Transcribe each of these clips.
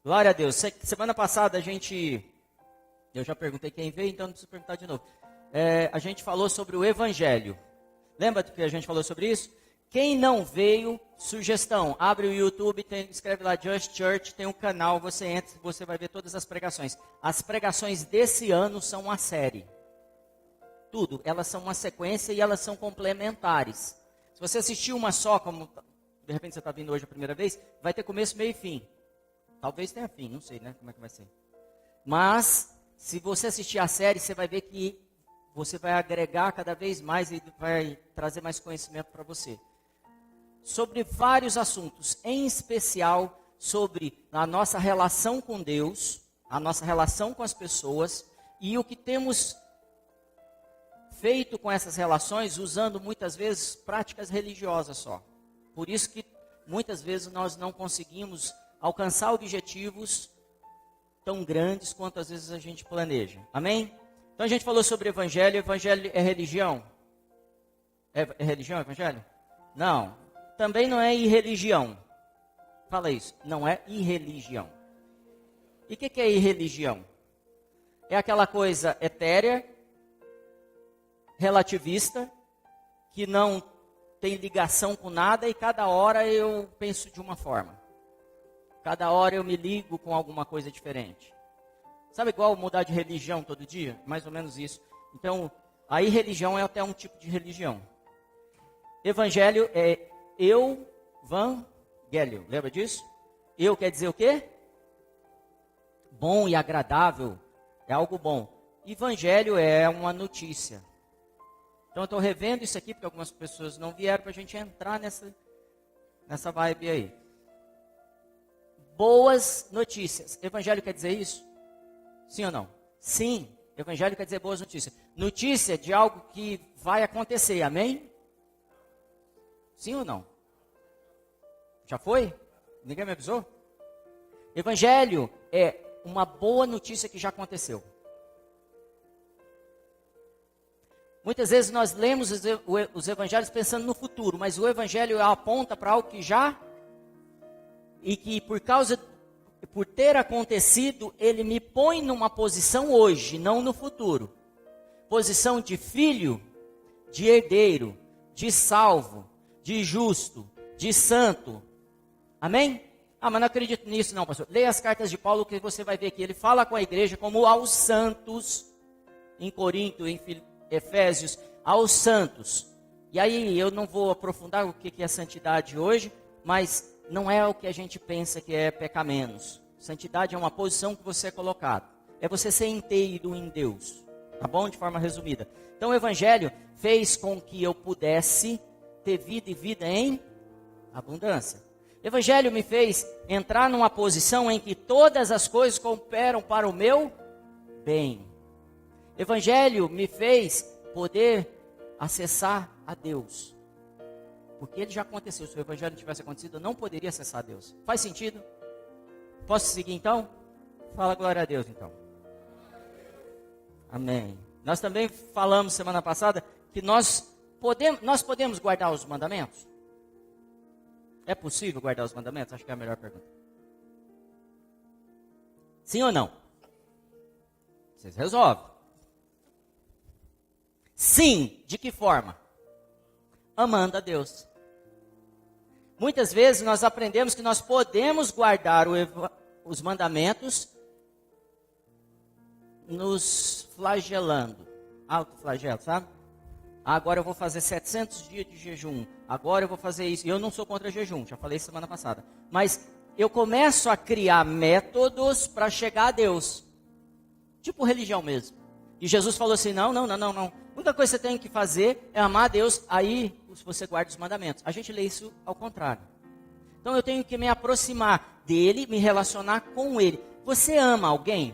Glória a Deus. Semana passada eu já perguntei quem veio, então não preciso perguntar de novo. A gente falou sobre o Evangelho. Lembra que a gente falou sobre isso? Quem não veio, sugestão, abre o YouTube, escreve lá Just Church, tem um canal, você entra, você vai ver todas as pregações. As pregações desse ano são uma série. Tudo, elas são uma sequência e elas são complementares. Se você assistir uma só, como de repente você está vindo hoje a primeira vez, vai ter começo, meio e fim. Talvez tenha fim, não sei, né, como é que vai ser. Mas, se você assistir a série, você vai ver que você vai agregar cada vez mais e vai trazer mais conhecimento para você. Sobre vários assuntos, em especial sobre a nossa relação com Deus, a nossa relação com as pessoas e o que temos feito com essas relações, usando muitas vezes práticas religiosas só. Por isso que muitas vezes nós não conseguimos alcançar objetivos tão grandes quanto às vezes a gente planeja. Amém? Então a gente falou sobre evangelho. Evangelho é religião? É religião, evangelho? Não. Também não é irreligião. Fala isso. Não é irreligião. E o que é irreligião? É aquela coisa etérea, relativista, que não tem ligação com nada e cada hora eu penso de uma forma. Cada hora eu me ligo com alguma coisa diferente. Sabe igual mudar de religião todo dia? Mais ou menos isso. Então, a irreligião é até um tipo de religião. Evangelho é eu-van-gélio. Lembra disso? Eu quer dizer o quê? Bom e agradável. É algo bom. Evangelho é uma notícia. Então, eu estou revendo isso aqui, porque algumas pessoas não vieram para a gente entrar nessa vibe aí. Boas notícias. Evangelho quer dizer isso? Sim ou não? Sim. Evangelho quer dizer boas notícias. Notícia de algo que vai acontecer. Amém? Sim ou não? Já foi? Ninguém me avisou? Evangelho é uma boa notícia que já aconteceu. Muitas vezes nós lemos os evangelhos pensando no futuro, mas o evangelho aponta para algo que já e que por ter acontecido, ele me põe numa posição hoje, não no futuro. Posição de filho, de herdeiro, de salvo, de justo, de santo. Amém? Ah, mas não acredito nisso não, pastor. Leia as cartas de Paulo que você vai ver que ele fala com a igreja como aos santos, em Corinto, em Efésios, aos santos. E aí eu não vou aprofundar o que é santidade hoje, mas não é o que a gente pensa que é pecar menos. Santidade é uma posição que você é colocado. É você ser inteiro em Deus. Tá bom? De forma resumida. Então o Evangelho fez com que eu pudesse ter vida e vida em abundância. O Evangelho me fez entrar numa posição em que todas as coisas cooperam para o meu bem. O Evangelho me fez poder acessar a Deus. Porque ele já aconteceu. Se o Evangelho não tivesse acontecido, eu não poderia acessar a Deus. Faz sentido? Posso seguir então? Fala glória a Deus então. Amém. Nós também falamos semana passada que nós podemos guardar os mandamentos? É possível guardar os mandamentos? Acho que é a melhor pergunta. Sim ou não? Vocês resolvem. Sim, de que forma? Amando a Deus. Muitas vezes nós aprendemos que nós podemos guardar os mandamentos nos flagelando. Autoflagelo, sabe? Agora eu vou fazer 700 dias de jejum. Agora eu vou fazer isso. Eu não sou contra jejum, já falei semana passada. Mas eu começo a criar métodos para chegar a Deus. Tipo religião mesmo. E Jesus falou assim, não. A única coisa que você tem que fazer é amar a Deus, aí você guarda os mandamentos. A gente lê isso ao contrário. Então eu tenho que me aproximar dele, me relacionar com ele. Você ama alguém?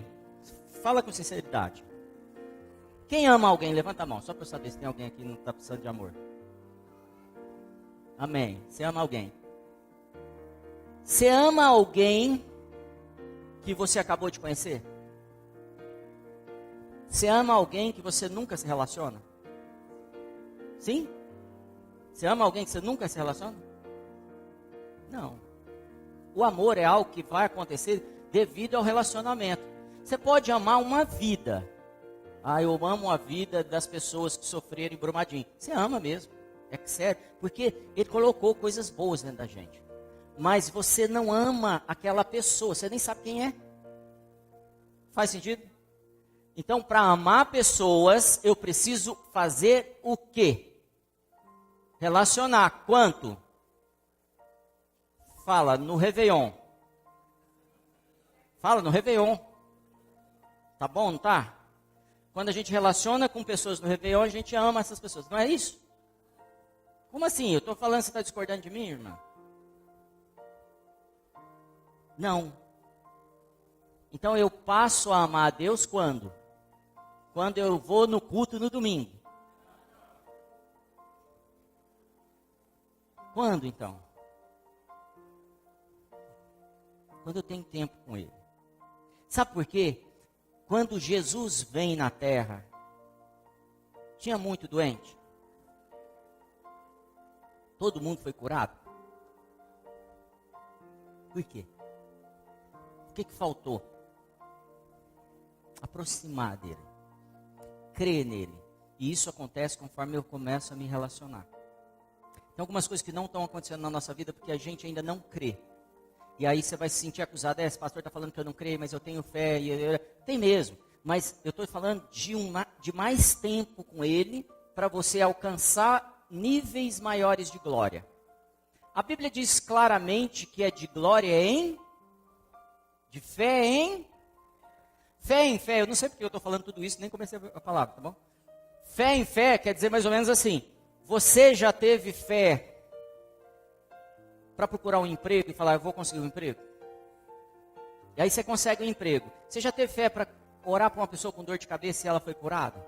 Fala com sinceridade. Quem ama alguém? Levanta a mão, só para eu saber se tem alguém aqui que não está precisando de amor. Amém. Você ama alguém? Você ama alguém que você acabou de conhecer? Você ama alguém que você nunca se relaciona? Sim? Você ama alguém que você nunca se relaciona? Não. O amor é algo que vai acontecer devido ao relacionamento. Você pode amar uma vida. Ah, eu amo a vida das pessoas que sofreram em Brumadinho. Você ama mesmo, é sério, porque Ele colocou coisas boas dentro da gente. Mas você não ama aquela pessoa, você nem sabe quem é. Faz sentido? Então, para amar pessoas, eu preciso fazer o quê? Relacionar. Quanto? Fala no Réveillon. Fala no Réveillon. Tá bom, não tá? Quando a gente relaciona com pessoas no Réveillon, a gente ama essas pessoas. Não é isso? Como assim? Eu estou falando, você está discordando de mim, irmã? Não. Então eu passo a amar a Deus quando? Quando eu vou no culto no domingo. Quando então? Quando eu tenho tempo com Ele. Sabe por quê? Quando Jesus vem na terra, tinha muito doente? Todo mundo foi curado? Por quê? O que faltou? Aproximar dele. Crer nele. E isso acontece conforme eu começo a me relacionar. Tem algumas coisas que não estão acontecendo na nossa vida porque a gente ainda não crê. E aí você vai se sentir acusado, esse pastor está falando que eu não creio, mas eu tenho fé. Tem mesmo, mas eu estou falando de mais tempo com Ele para você alcançar níveis maiores de glória. A Bíblia diz claramente que é de glória de fé em fé. Eu não sei porque eu estou falando tudo isso, nem comecei a falar, tá bom? Fé em fé quer dizer mais ou menos assim, você já teve fé para procurar um emprego e falar, eu vou conseguir um emprego? E aí você consegue um emprego. Você já teve fé para orar por uma pessoa com dor de cabeça e ela foi curada?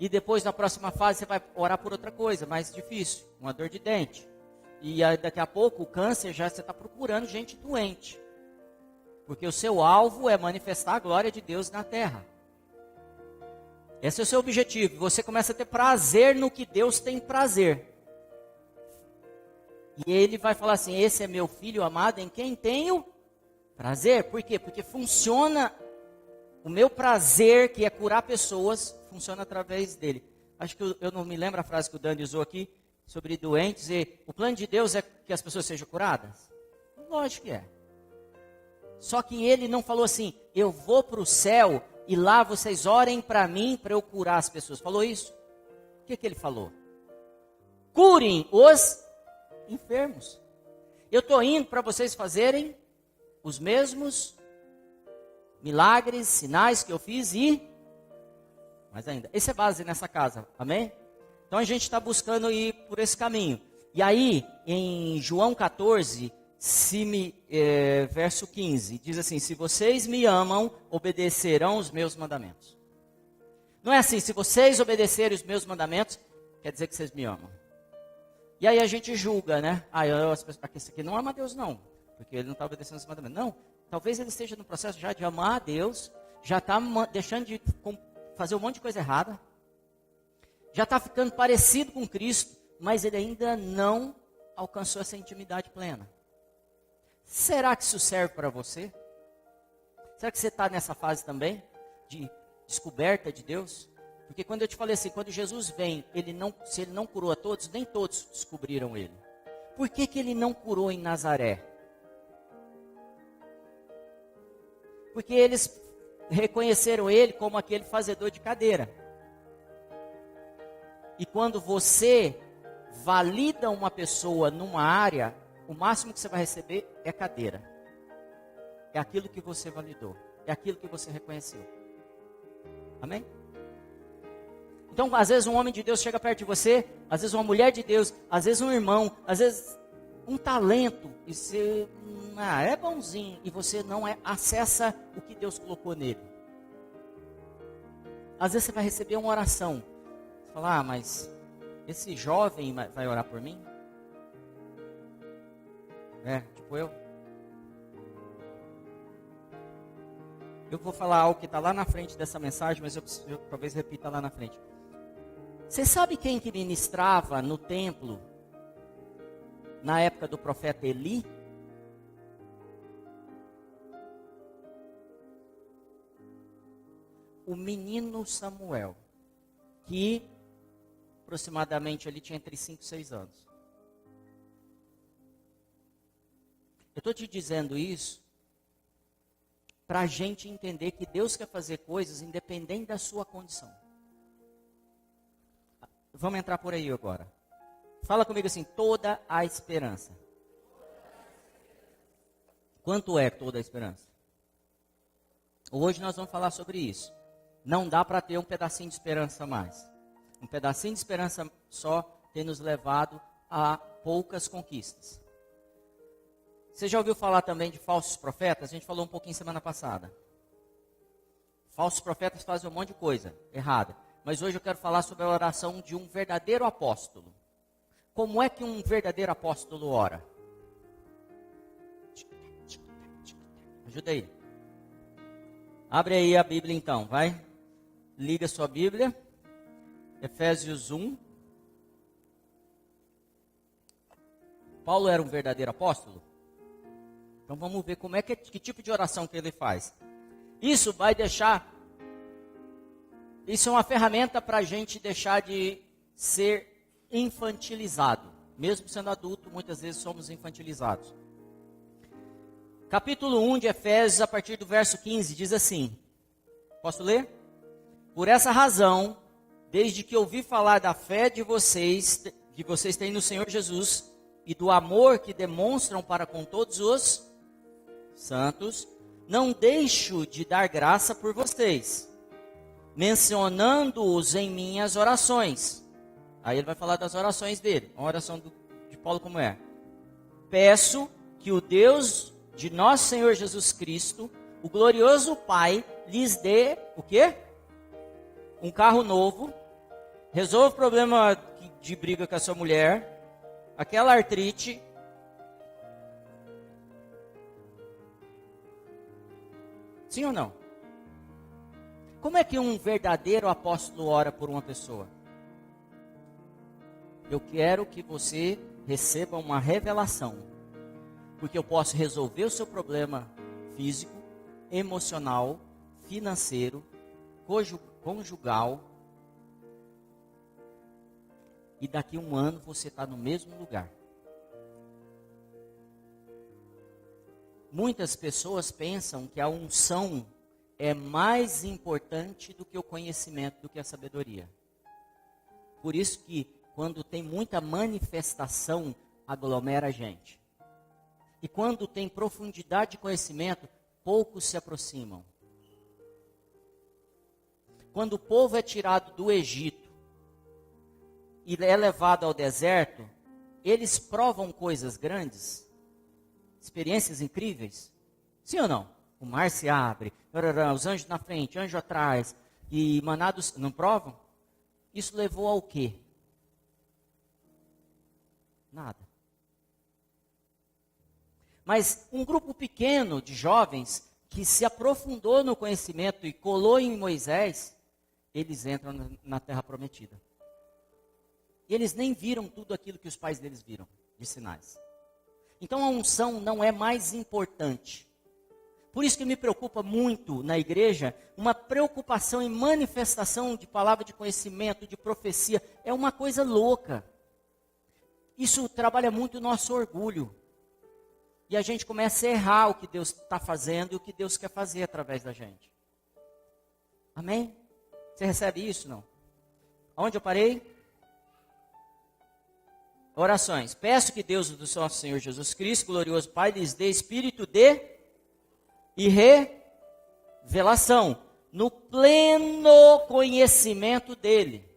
E depois, na próxima fase, você vai orar por outra coisa, mais difícil, uma dor de dente. E aí, daqui a pouco, o câncer, já você está procurando gente doente. Porque o seu alvo é manifestar a glória de Deus na terra. Esse é o seu objetivo. Você começa a ter prazer no que Deus tem prazer. E Ele vai falar assim, esse é meu filho amado em quem tenho prazer. Por quê? Porque funciona, o meu prazer, que é curar pessoas, funciona através dele. Acho que eu não me lembro a frase que o Dani usou aqui, sobre doentes, e o plano de Deus é que as pessoas sejam curadas? Lógico que é. Só que ele não falou assim, eu vou para o céu e lá vocês orem para mim, para eu curar as pessoas. Falou isso? O que ele falou? Curem os enfermos. Eu estou indo para vocês fazerem os mesmos milagres, sinais que eu fiz e mais ainda. Esse é base nessa casa, amém? Então a gente está buscando ir por esse caminho. E aí, em João 14, verso 15, diz assim, se vocês me amam, obedecerão os meus mandamentos. Não é assim, se vocês obedecerem os meus mandamentos, quer dizer que vocês me amam. E aí a gente julga, né? Esse aqui não ama a Deus não, porque ele não está obedecendo os mandamentos. Não, talvez ele esteja no processo já de amar a Deus, já está deixando de fazer um monte de coisa errada, já está ficando parecido com Cristo, mas ele ainda não alcançou essa intimidade plena. Será que isso serve para você? Será que você está nessa fase também, de descoberta de Deus? Porque quando eu te falei assim, quando Jesus vem, se ele não curou a todos, nem todos descobriram ele. Por que ele não curou em Nazaré? Porque eles reconheceram ele como aquele fazedor de cadeira. E quando você valida uma pessoa numa área, o máximo que você vai receber é cadeira. É aquilo que você validou. É aquilo que você reconheceu. Amém? Então, às vezes um homem de Deus chega perto de você, às vezes uma mulher de Deus, às vezes um irmão, às vezes um talento, e você é bonzinho, e você não acessa o que Deus colocou nele. Às vezes você vai receber uma oração. Você fala, mas esse jovem vai orar por mim? Tipo eu. Eu vou falar algo que está lá na frente dessa mensagem, mas eu talvez repita lá na frente. Você sabe quem que ministrava no templo na época do profeta Eli? o menino Samuel, que aproximadamente ele tinha entre 5 e 6 anos. Eu estou te dizendo isso para a gente entender que Deus quer fazer coisas independente da sua condição. Vamos entrar por aí agora. Fala comigo assim, toda a esperança. Quanto é toda a esperança? Hoje nós vamos falar sobre isso. Não dá para ter um pedacinho de esperança a mais. Um pedacinho de esperança só tem nos levado a poucas conquistas. Você já ouviu falar também de falsos profetas? A gente falou um pouquinho semana passada. Falsos profetas fazem um monte de coisa errada. Mas hoje eu quero falar sobre a oração de um verdadeiro apóstolo. Como é que um verdadeiro apóstolo ora? Ajuda aí. Abre aí a Bíblia então, vai. Liga sua Bíblia. Efésios 1. Paulo era um verdadeiro apóstolo? Então vamos ver como é que tipo de oração que ele faz. Isso vai deixar... Isso é uma ferramenta para a gente deixar de ser infantilizado. Mesmo sendo adulto, muitas vezes somos infantilizados. Capítulo 1 de Efésios, a partir do verso 15, diz assim. Posso ler? Por essa razão, desde que ouvi falar da fé de vocês, que vocês têm no Senhor Jesus, e do amor que demonstram para com todos os santos, não deixo de dar graça por vocês, mencionando-os em minhas orações. Aí ele vai falar das orações dele. A oração de Paulo como é? Peço que o Deus de nosso Senhor Jesus Cristo, o glorioso Pai, lhes dê o quê? Um carro novo, resolva o problema de briga com a sua mulher, aquela artrite. Sim ou não? Como é que um verdadeiro apóstolo ora por uma pessoa? Eu quero que você receba uma revelação, porque eu posso resolver o seu problema físico, emocional, financeiro, conjugal, e daqui a um ano você está no mesmo lugar. Muitas pessoas pensam que a unção é mais importante do que o conhecimento, do que a sabedoria. Por isso que quando tem muita manifestação, aglomera a gente. E quando tem profundidade de conhecimento, poucos se aproximam. Quando o povo é tirado do Egito e é levado ao deserto, eles provam coisas grandes, experiências incríveis. Sim ou não? O mar se abre, os anjos na frente, anjo atrás, e manados não provam? Isso levou ao quê? Nada. Mas um grupo pequeno de jovens que se aprofundou no conhecimento e colou em Moisés, eles entram na terra prometida. E eles nem viram tudo aquilo que os pais deles viram, de sinais. Então a unção não é mais importante. Por isso que me preocupa muito na igreja, uma preocupação em manifestação de palavra de conhecimento, de profecia, é uma coisa louca. Isso trabalha muito o nosso orgulho. E a gente começa a errar o que Deus está fazendo e o que Deus quer fazer através da gente. Amém? Você recebe isso, não? Onde eu parei? Orações. Peço que Deus do nosso Senhor Jesus Cristo, glorioso Pai, lhes dê espírito de e revelação, no pleno conhecimento dele.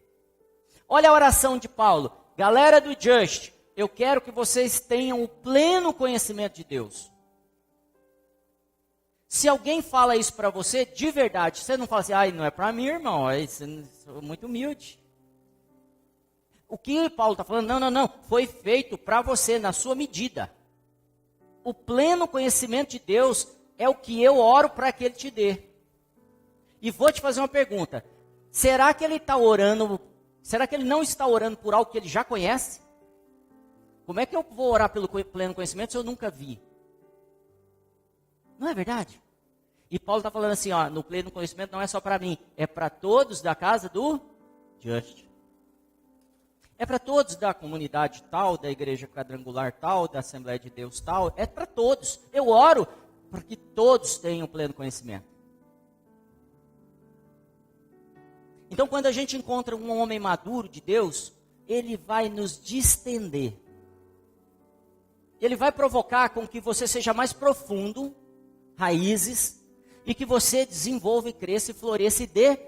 Olha a oração de Paulo. Galera do Just, eu quero que vocês tenham o pleno conhecimento de Deus. Se alguém fala isso para você, de verdade, você não fala assim, não é para mim, irmão, eu sou muito humilde. O que Paulo está falando? Não, foi feito para você, na sua medida. O pleno conhecimento de Deus é o que eu oro para que Ele te dê. E vou te fazer uma pergunta, será que Ele não está orando por algo que Ele já conhece? Como é que eu vou orar pelo pleno conhecimento se eu nunca vi? Não é verdade? E Paulo está falando assim, ó, no pleno conhecimento não é só para mim, é para todos da casa do Just. É para todos da comunidade tal, da igreja quadrangular tal, da Assembleia de Deus tal, é para todos. Eu oro para que todos tenham pleno conhecimento. Então, quando a gente encontra um homem maduro de Deus, ele vai nos distender. Ele vai provocar com que você seja mais profundo, raízes, e que você desenvolva e cresça e floresça e dê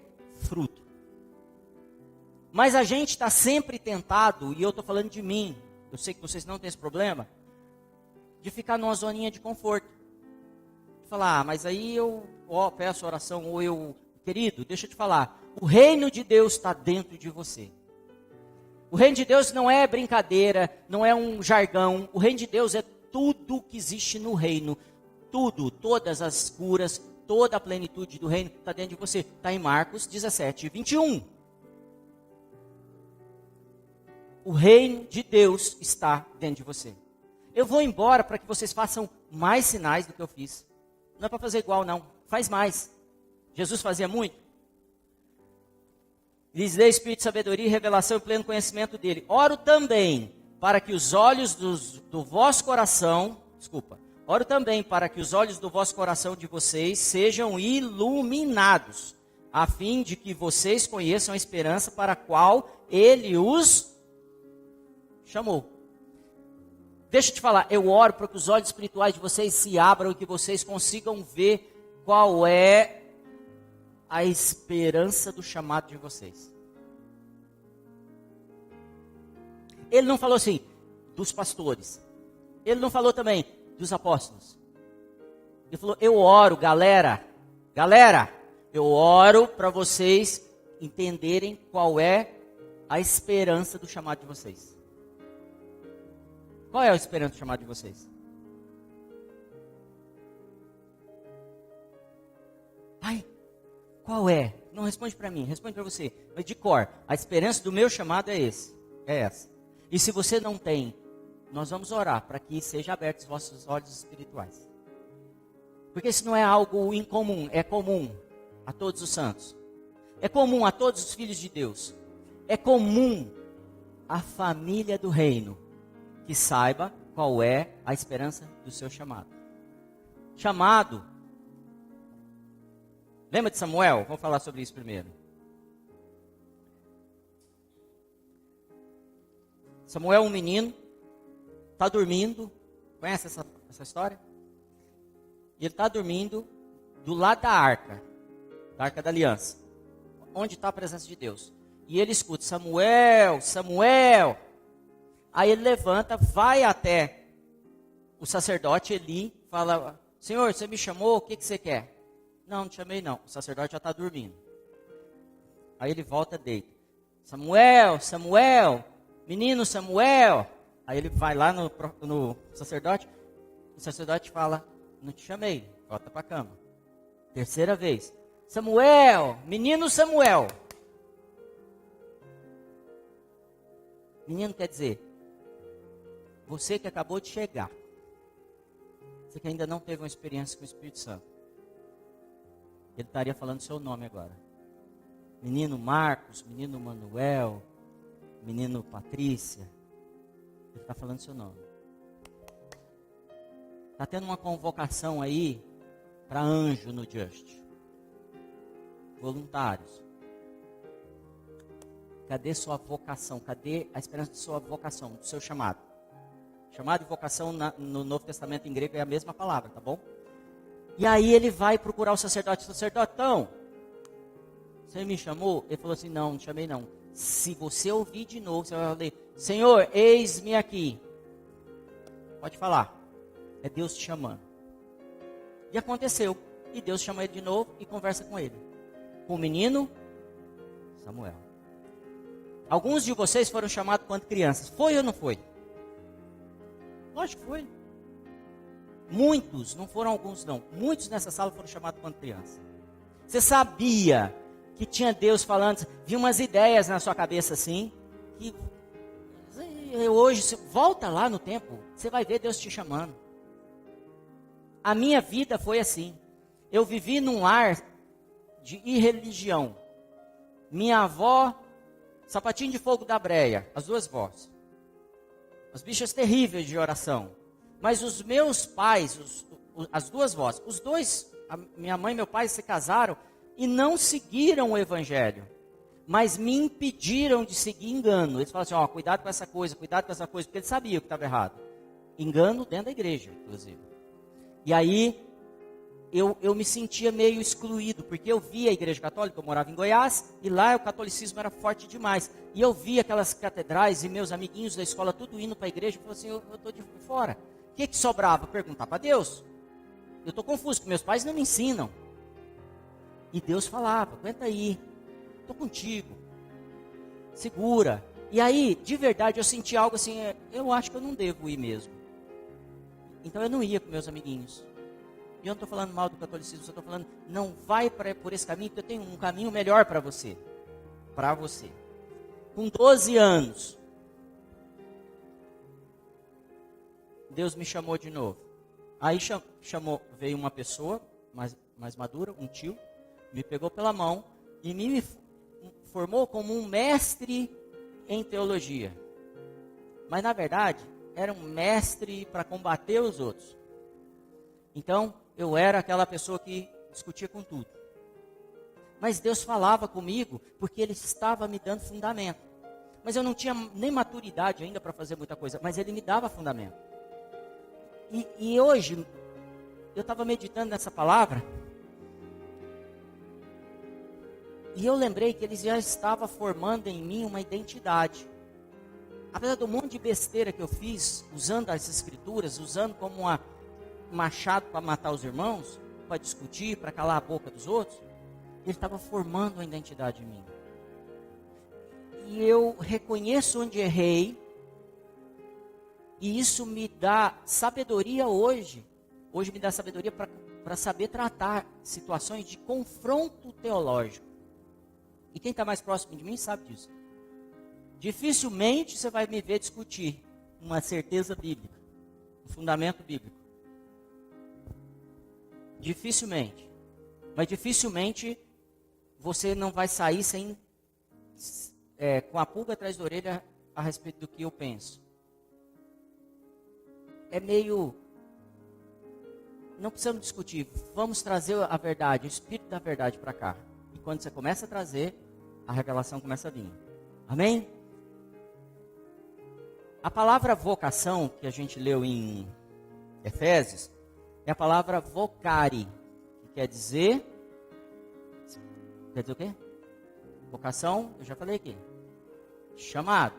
fruto. Mas a gente está sempre tentado, e eu estou falando de mim, eu sei que vocês não têm esse problema, de ficar numa zoninha de conforto. De falar, mas aí eu peço oração, ou eu... Querido, deixa eu te falar, o reino de Deus está dentro de você. O reino de Deus não é brincadeira, não é um jargão, o reino de Deus é tudo que existe no reino. Tudo, todas as curas, toda a plenitude do reino está dentro de você. Está em Marcos 17, 21. O reino de Deus está dentro de você. Eu vou embora para que vocês façam mais sinais do que eu fiz. Não é para fazer igual, não. Faz mais. Jesus fazia muito. Lhes dê espírito de sabedoria e revelação e pleno conhecimento dele. Oro também para que os olhos do vosso coração... Oro também para que os olhos do vosso coração de vocês sejam iluminados, a fim de que vocês conheçam a esperança para a qual ele os chamou. Deixa eu te falar, eu oro para que os olhos espirituais de vocês se abram e que vocês consigam ver qual é a esperança do chamado de vocês. Ele não falou assim, dos pastores. Ele não falou também dos apóstolos. Ele falou, eu oro, galera, eu oro para vocês entenderem qual é a esperança do chamado de vocês. Qual é a esperança do chamado de vocês? Ai, qual é? Não responde para mim, responde para você. Mas de cor, a esperança do meu chamado é essa. E se você não tem, nós vamos orar para que seja abertos os vossos olhos espirituais. Porque isso não é algo incomum, é comum a todos os santos. É comum a todos os filhos de Deus. É comum à família do reino que saiba qual é a esperança do seu chamado. Chamado. Lembra de Samuel? Vamos falar sobre isso primeiro. Samuel é um menino, está dormindo. Conhece essa história? E ele está dormindo do lado da arca da aliança, onde está a presença de Deus. E ele escuta, Samuel, Samuel. Aí ele levanta, vai até o sacerdote Eli, fala, Senhor, você me chamou, o que você quer? Não te chamei não, o sacerdote já está dormindo. Aí ele volta, deita. Samuel, Samuel, menino Samuel. Aí ele vai lá no sacerdote, o sacerdote fala, não te chamei, volta para a cama. Terceira vez, Samuel, menino Samuel. Menino quer dizer, você que acabou de chegar, você que ainda não teve uma experiência com o Espírito Santo, ele estaria falando seu nome agora. Menino Marcos, menino Manuel, menino Patrícia, ele está falando seu nome. Está tendo uma convocação aí para anjo no Just. Voluntários. Cadê sua vocação? Cadê a esperança de sua vocação, do seu chamado? Chamado e vocação no Novo Testamento em grego é a mesma palavra, tá bom? E aí ele vai procurar o sacerdote. Sacerdotão, você me chamou? Ele falou assim, não te chamei não. Se você ouvir de novo, você vai ler, Senhor, eis-me aqui. Pode falar. É Deus te chamando. E aconteceu. E Deus chama ele de novo e conversa com ele. Com o menino Samuel. Alguns de vocês foram chamados quando crianças. Foi ou não foi? Lógico que foi. Muitos, não foram alguns não. Muitos nessa sala foram chamados quando crianças. Você sabia que tinha Deus falando, vi umas ideias na sua cabeça assim, que hoje, você volta lá no tempo, você vai ver Deus te chamando. A minha vida foi assim. eu vivi num lar de irreligião. Minha avó, sapatinho de fogo da breia, as duas vós. As bichas terríveis de oração. Mas os meus pais, as duas vós, os dois, minha mãe e meu pai se casaram e não seguiram o evangelho. Mas me impediram de seguir engano. Eles falaram assim, cuidado com essa coisa, porque eles sabiam que estava errado. Engano dentro da igreja, inclusive. E aí, eu me sentia meio excluído, porque eu via a igreja católica, eu morava em Goiás, e lá o catolicismo era forte demais. E eu via aquelas catedrais e meus amiguinhos da escola tudo indo para a igreja, e falei assim, eu estou de fora. O que sobrava? Perguntar para Deus. Eu estou confuso, porque meus pais não me ensinam. E Deus falava, aguenta aí, estou contigo, segura. E aí, de verdade, eu senti algo assim, eu acho que eu não devo ir mesmo. Então eu não ia com meus amiguinhos. E eu não estou falando mal do catolicismo, só estou falando, não vai por esse caminho, porque eu tenho um caminho melhor para você. Para você. Com 12 anos, Deus me chamou de novo. Aí veio uma pessoa mais madura, um tio, me pegou pela mão e me formou como um mestre em teologia. Mas na verdade, era um mestre para combater os outros. Então, eu era aquela pessoa que discutia com tudo. Mas Deus falava comigo porque Ele estava me dando fundamento. Mas eu não tinha nem maturidade ainda para fazer muita coisa, mas Ele me dava fundamento. E hoje, eu estava meditando nessa palavra, e eu lembrei que Ele já estava formando em mim uma identidade. Apesar do monte de besteira que eu fiz, usando as escrituras, usando como um machado para matar os irmãos, para discutir, para calar a boca dos outros, Ele estava formando uma identidade em mim. E eu reconheço onde errei, e isso me dá sabedoria hoje. Hoje me dá sabedoria para saber tratar situações de confronto teológico. E quem está mais próximo de mim sabe disso. Dificilmente você vai me ver discutir uma certeza bíblica, um fundamento bíblico. Dificilmente. Mas dificilmente você não vai sair sem com a pulga atrás da orelha a respeito do que eu penso. É meio... Não precisamos discutir. Vamos trazer a verdade, o espírito da verdade para cá. E quando você começa a trazer, a revelação começa a vir. Amém? A palavra vocação, que a gente leu em Efésios, é a palavra vocare, que quer dizer o quê? Vocação, eu já falei aqui. Chamado.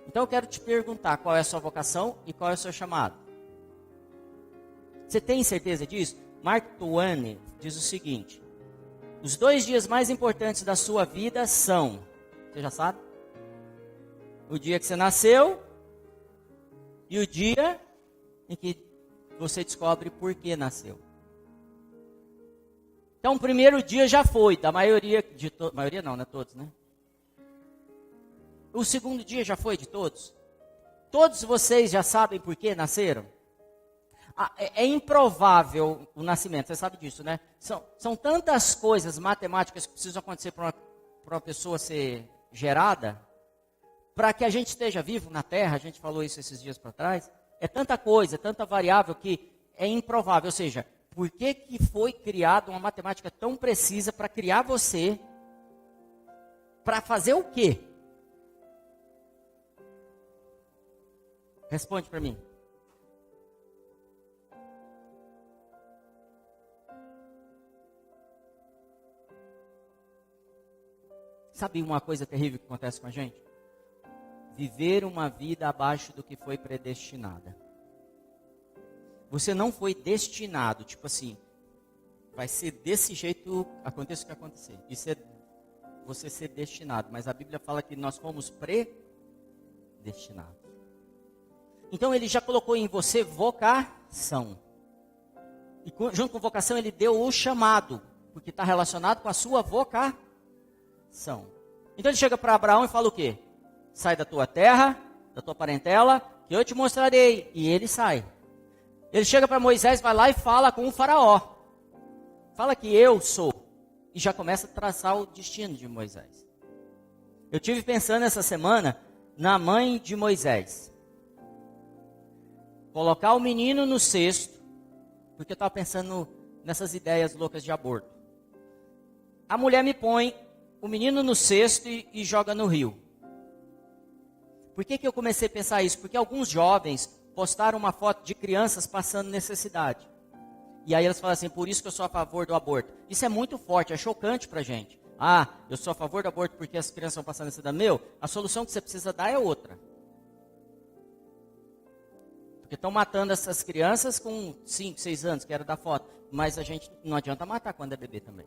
Então eu quero te perguntar qual é a sua vocação e qual é o seu chamado. Você tem certeza disso? Mark Twain diz o seguinte: os 2 dias mais importantes da sua vida são, você já sabe? O dia que você nasceu e o dia em que você descobre por que nasceu. Então o primeiro dia já foi, da maioria, maioria não, né? Todos, né? O segundo dia já foi de todos? Todos vocês já sabem por que nasceram? É improvável o nascimento, você sabe disso, né? São tantas coisas matemáticas que precisam acontecer para uma pessoa ser gerada, para que a gente esteja vivo na Terra, a gente falou isso esses dias para trás, é tanta coisa, tanta variável que é improvável. Ou seja, por que foi criada uma matemática tão precisa para criar você? Para fazer o quê? Responde para mim. Sabe uma coisa terrível que acontece com a gente? Viver uma vida abaixo do que foi predestinada. Você não foi destinado, tipo assim, vai ser desse jeito, aconteça o que acontecer. Isso é você ser destinado, mas a Bíblia fala que nós fomos predestinados. Então ele já colocou em você vocação. E junto com vocação ele deu o chamado, porque está relacionado com a sua vocação. Então ele chega para Abraão e fala o quê? Sai da tua terra, da tua parentela, que eu te mostrarei. E ele sai. Ele chega para Moisés, vai lá e fala com o faraó. Fala que eu sou. E já começa a traçar o destino de Moisés. Eu tive pensando essa semana na mãe de Moisés. Colocar o menino no cesto, porque eu estava pensando nessas ideias loucas de aborto. A mulher me põe o menino no cesto e joga no rio. Por que eu comecei a pensar isso? Porque alguns jovens postaram uma foto de crianças passando necessidade. E aí elas falam assim, por isso que eu sou a favor do aborto. Isso é muito forte, é chocante pra gente. Ah, eu sou a favor do aborto porque as crianças estão passando necessidade. Meu, a solução que você precisa dar é outra. Porque estão matando essas crianças com 5, 6 anos, que era da foto. Mas a gente não adianta matar quando é bebê também.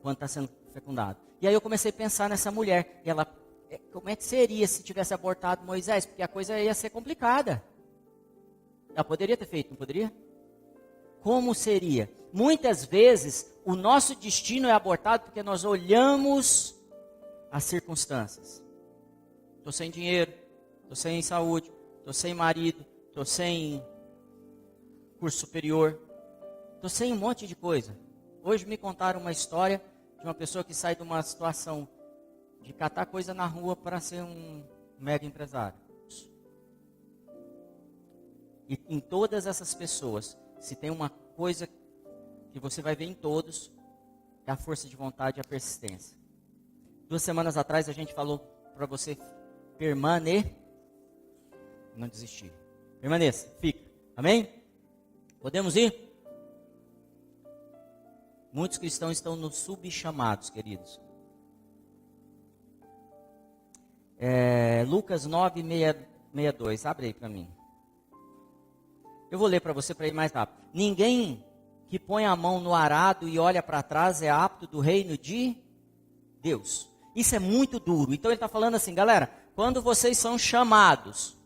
Quando está sendo fecundado. E aí eu comecei a pensar nessa mulher. E ela, como é que seria se tivesse abortado Moisés? Porque a coisa ia ser complicada. Ela poderia ter feito, não poderia? Como seria? Muitas vezes, o nosso destino é abortado porque nós olhamos as circunstâncias. Estou sem dinheiro, estou sem saúde, estou sem marido, estou sem curso superior, estou sem um monte de coisa. Hoje me contaram uma história de uma pessoa que sai de uma situação de catar coisa na rua para ser um mega empresário. E em todas essas pessoas, se tem uma coisa que você vai ver em todos, é a força de vontade e a persistência. 2 semanas atrás a gente falou para você não desistir. Permaneça, fica. Amém? Podemos ir? Muitos cristãos estão nos subchamados, queridos. Lucas 9, 62. Abre aí para mim. Eu vou ler para você para ir mais rápido. Ninguém que põe a mão no arado e olha para trás é apto do reino de Deus. Isso é muito duro. Então ele está falando assim, galera, quando vocês são chamados,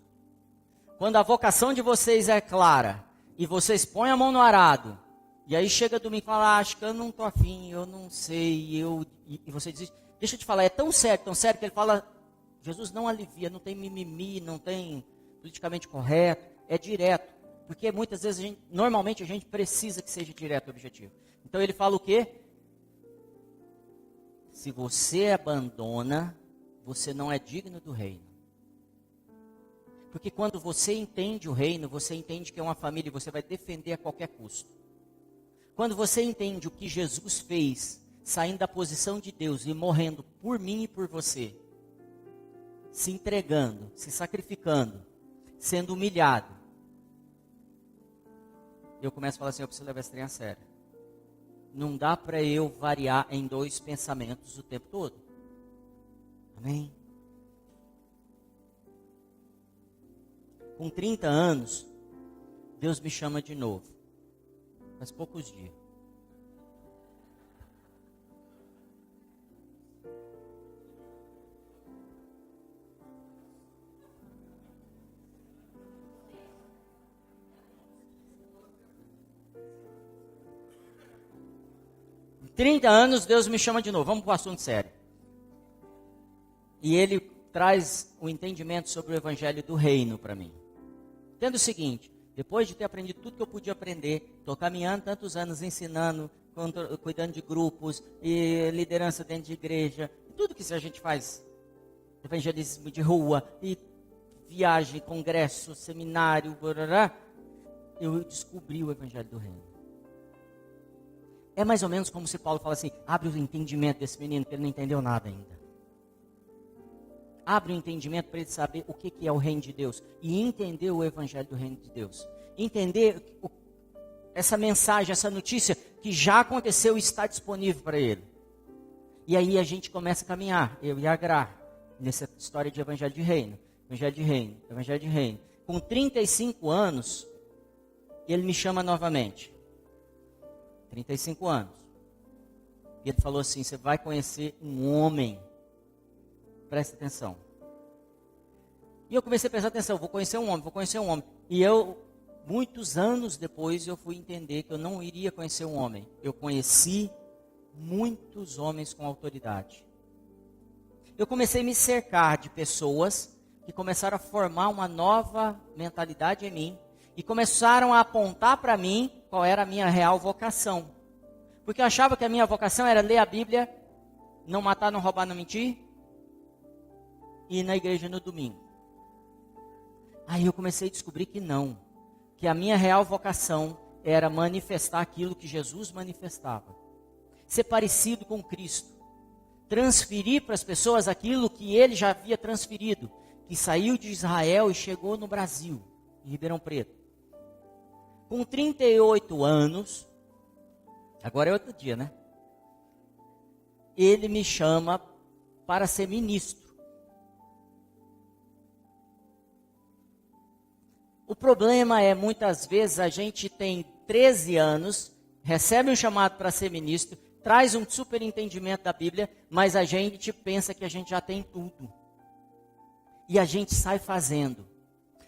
quando a vocação de vocês é clara, e vocês põem a mão no arado, e aí chega domingo e fala, acho que eu não estou afim, eu não sei, e você diz, deixa eu te falar, é tão sério que ele fala, Jesus não alivia, não tem mimimi, não tem politicamente correto, é direto. Porque muitas vezes, normalmente a gente precisa que seja direto e objetivo. Então ele fala o quê? Se você abandona, você não é digno do reino. Porque quando você entende o reino, você entende que é uma família e você vai defender a qualquer custo. Quando você entende o que Jesus fez, saindo da posição de Deus e morrendo por mim e por você, se entregando, se sacrificando, sendo humilhado, eu começo a falar assim, eu preciso levar esse trem a sério. Não dá para eu variar em 2 pensamentos o tempo todo. Amém? Com 30 anos, Deus me chama de novo. Faz poucos dias. Com 30 anos, Deus me chama de novo. Vamos para o assunto sério. E Ele traz o entendimento sobre o Evangelho do Reino para mim. Entenda o seguinte, depois de ter aprendido tudo que eu podia aprender, estou caminhando tantos anos ensinando, cuidando de grupos, e liderança dentro de igreja, tudo que a gente faz, evangelismo de rua, e viagem, congresso, seminário, eu descobri o Evangelho do Reino. É mais ou menos como se Paulo fala assim, abre o entendimento desse menino, que ele não entendeu nada ainda. Abre o entendimento para ele saber o que é o reino de Deus. E entender o evangelho do reino de Deus. Entender essa mensagem, essa notícia que já aconteceu e está disponível para ele. E aí a gente começa a caminhar, eu e a Gra, nessa história de evangelho de reino. Evangelho de reino, evangelho de reino. Com 35 anos, ele me chama novamente. 35 anos. E ele falou assim, você vai conhecer um homem. Presta atenção. E eu comecei a prestar atenção, vou conhecer um homem. E muitos anos depois, eu fui entender que eu não iria conhecer um homem. Eu conheci muitos homens com autoridade. Eu comecei a me cercar de pessoas que começaram a formar uma nova mentalidade em mim. E começaram a apontar para mim qual era a minha real vocação. Porque eu achava que a minha vocação era ler a Bíblia, não matar, não roubar, não mentir, e ir na igreja no domingo. Aí eu comecei a descobrir que não, que a minha real vocação era manifestar aquilo que Jesus manifestava. Ser parecido com Cristo. Transferir para as pessoas aquilo que ele já havia transferido, que saiu de Israel e chegou no Brasil, em Ribeirão Preto. Com 38 anos, agora é outro dia, né? Ele me chama para ser ministro. O problema é, muitas vezes, a gente tem 13 anos, recebe um chamado para ser ministro, traz um super entendimento da Bíblia, mas a gente pensa que a gente já tem tudo. E a gente sai fazendo.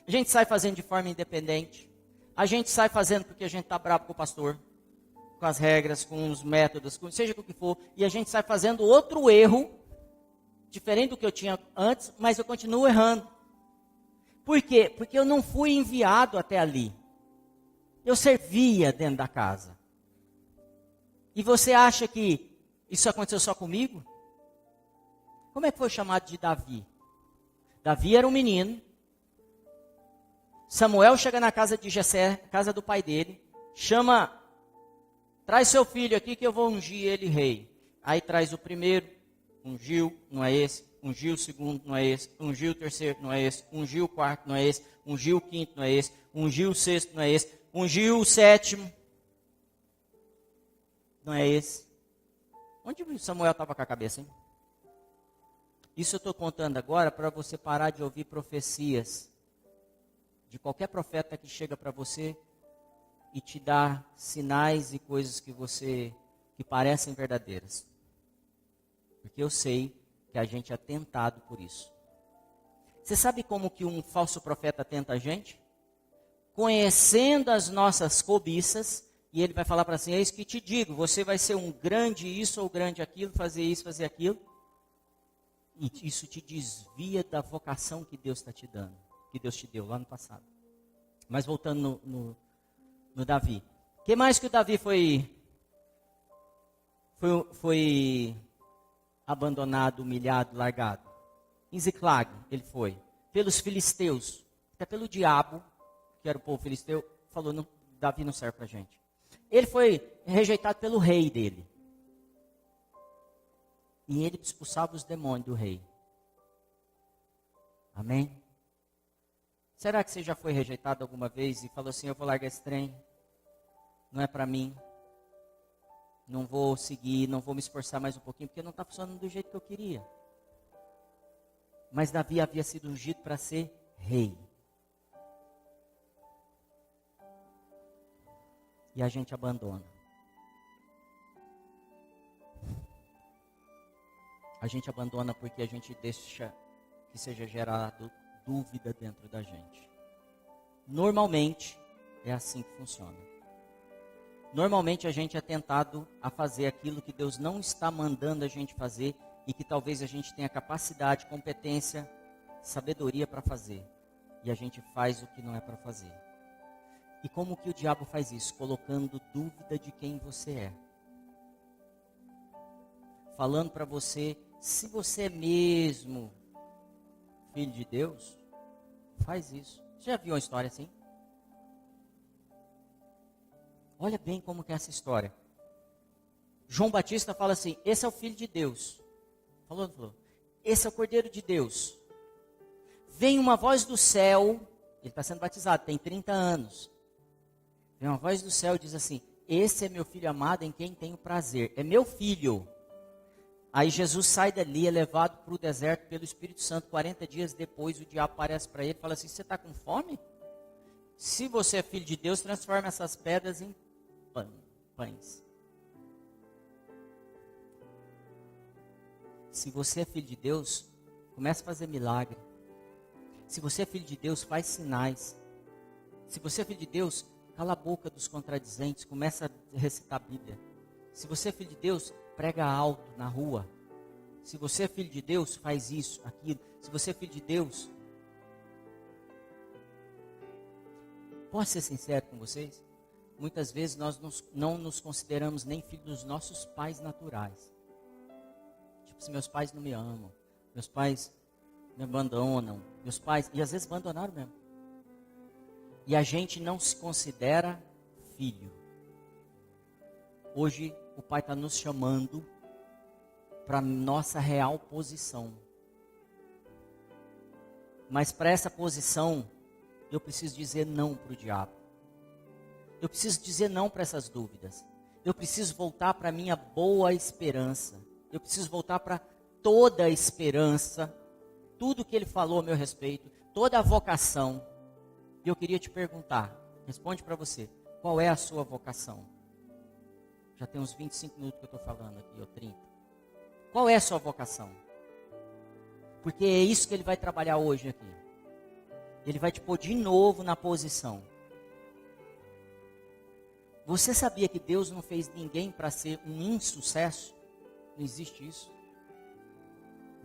A gente sai fazendo de forma independente. A gente sai fazendo porque a gente está bravo com o pastor, com as regras, com os métodos, com seja com o que for. E a gente sai fazendo outro erro, diferente do que eu tinha antes, mas eu continuo errando. Por quê? Porque eu não fui enviado até ali. Eu servia dentro da casa. E você acha que isso aconteceu só comigo? Como é que foi chamado de Davi? Davi era um menino. Samuel chega na casa de Jessé, casa do pai dele. Chama, traz seu filho aqui que eu vou ungir ele rei. Aí traz o primeiro, ungiu, não é esse. Ungiu o segundo, não é esse. Ungiu o terceiro, não é esse. Ungiu o quarto, não é esse. Ungiu o quinto, não é esse. Ungiu o sexto, não é esse. Ungiu o sétimo, não é esse. Onde o Samuel estava com a cabeça, hein? Isso eu estou contando agora para você parar de ouvir profecias de qualquer profeta que chega para você e te dá sinais e coisas que parecem verdadeiras. Porque eu sei que a gente é tentado por isso. Você sabe como que um falso profeta tenta a gente? Conhecendo as nossas cobiças, e ele vai falar para assim, é isso que te digo, você vai ser um grande isso ou grande aquilo, fazer isso, fazer aquilo. E isso te desvia da vocação que Deus está te dando, que Deus te deu lá no passado. Mas voltando no Davi. O que mais que o Davi foi abandonado, humilhado, largado? Em Ziclag ele foi. Pelos filisteus, até pelo diabo, que era o povo filisteu, falou, não, Davi não serve para a gente. Ele foi rejeitado pelo rei dele. E ele expulsava os demônios do rei. Amém? Será que você já foi rejeitado alguma vez e falou assim, eu vou largar esse trem, não é para mim, não vou seguir, não vou me esforçar mais um pouquinho, porque não está funcionando do jeito que eu queria. Mas Davi havia sido ungido para ser rei. E a gente abandona. A gente abandona porque a gente deixa que seja gerado dúvida dentro da gente. Normalmente, é assim que funciona. Normalmente a gente é tentado a fazer aquilo que Deus não está mandando a gente fazer e que talvez a gente tenha capacidade, competência, sabedoria para fazer. E a gente faz o que não é para fazer. E como que o diabo faz isso? Colocando dúvida de quem você é. Falando para você, se você é mesmo filho de Deus, faz isso. Você já viu uma história assim? Olha bem como que é essa história. João Batista fala assim, esse é o Filho de Deus. Falou, não falou? Esse é o Cordeiro de Deus. Vem uma voz do céu, ele está sendo batizado, tem 30 anos. Vem uma voz do céu e diz assim, esse é meu filho amado em quem tenho prazer. É meu filho. Aí Jesus sai dali, é levado para o deserto pelo Espírito Santo. 40 dias depois o diabo aparece para ele e fala assim, você está com fome? Se você é filho de Deus, transforma essas pedras em pães. Se você é filho de Deus, comece a fazer milagre. Se você é filho de Deus, faz sinais. Se você é filho de Deus, cala a boca dos contradizentes, começa a recitar a Bíblia. Se você é filho de Deus, prega alto na rua. Se você é filho de Deus, faz isso, aquilo. Se você é filho de Deus, posso ser sincero com vocês? muitas vezes nós não nos consideramos nem filhos dos nossos pais naturais. Tipo, se meus pais não me amam, meus pais me abandonam, meus pais, e às vezes abandonaram mesmo. E a gente não se considera filho. Hoje o Pai está nos chamando para nossa real posição. Mas para essa posição, eu preciso dizer não para o diabo. Eu preciso dizer não para essas dúvidas. Eu preciso voltar para a minha boa esperança. Eu preciso voltar para toda a esperança. Tudo que ele falou a meu respeito. Toda a vocação. E eu queria te perguntar. Responde para você. Qual é a sua vocação? Já tem uns 25 minutos que eu estou falando aqui, ou 30. Qual é a sua vocação? Porque é isso que ele vai trabalhar hoje aqui. Ele vai te pôr de novo na posição. Você sabia que Deus não fez ninguém para ser um insucesso? Não existe isso.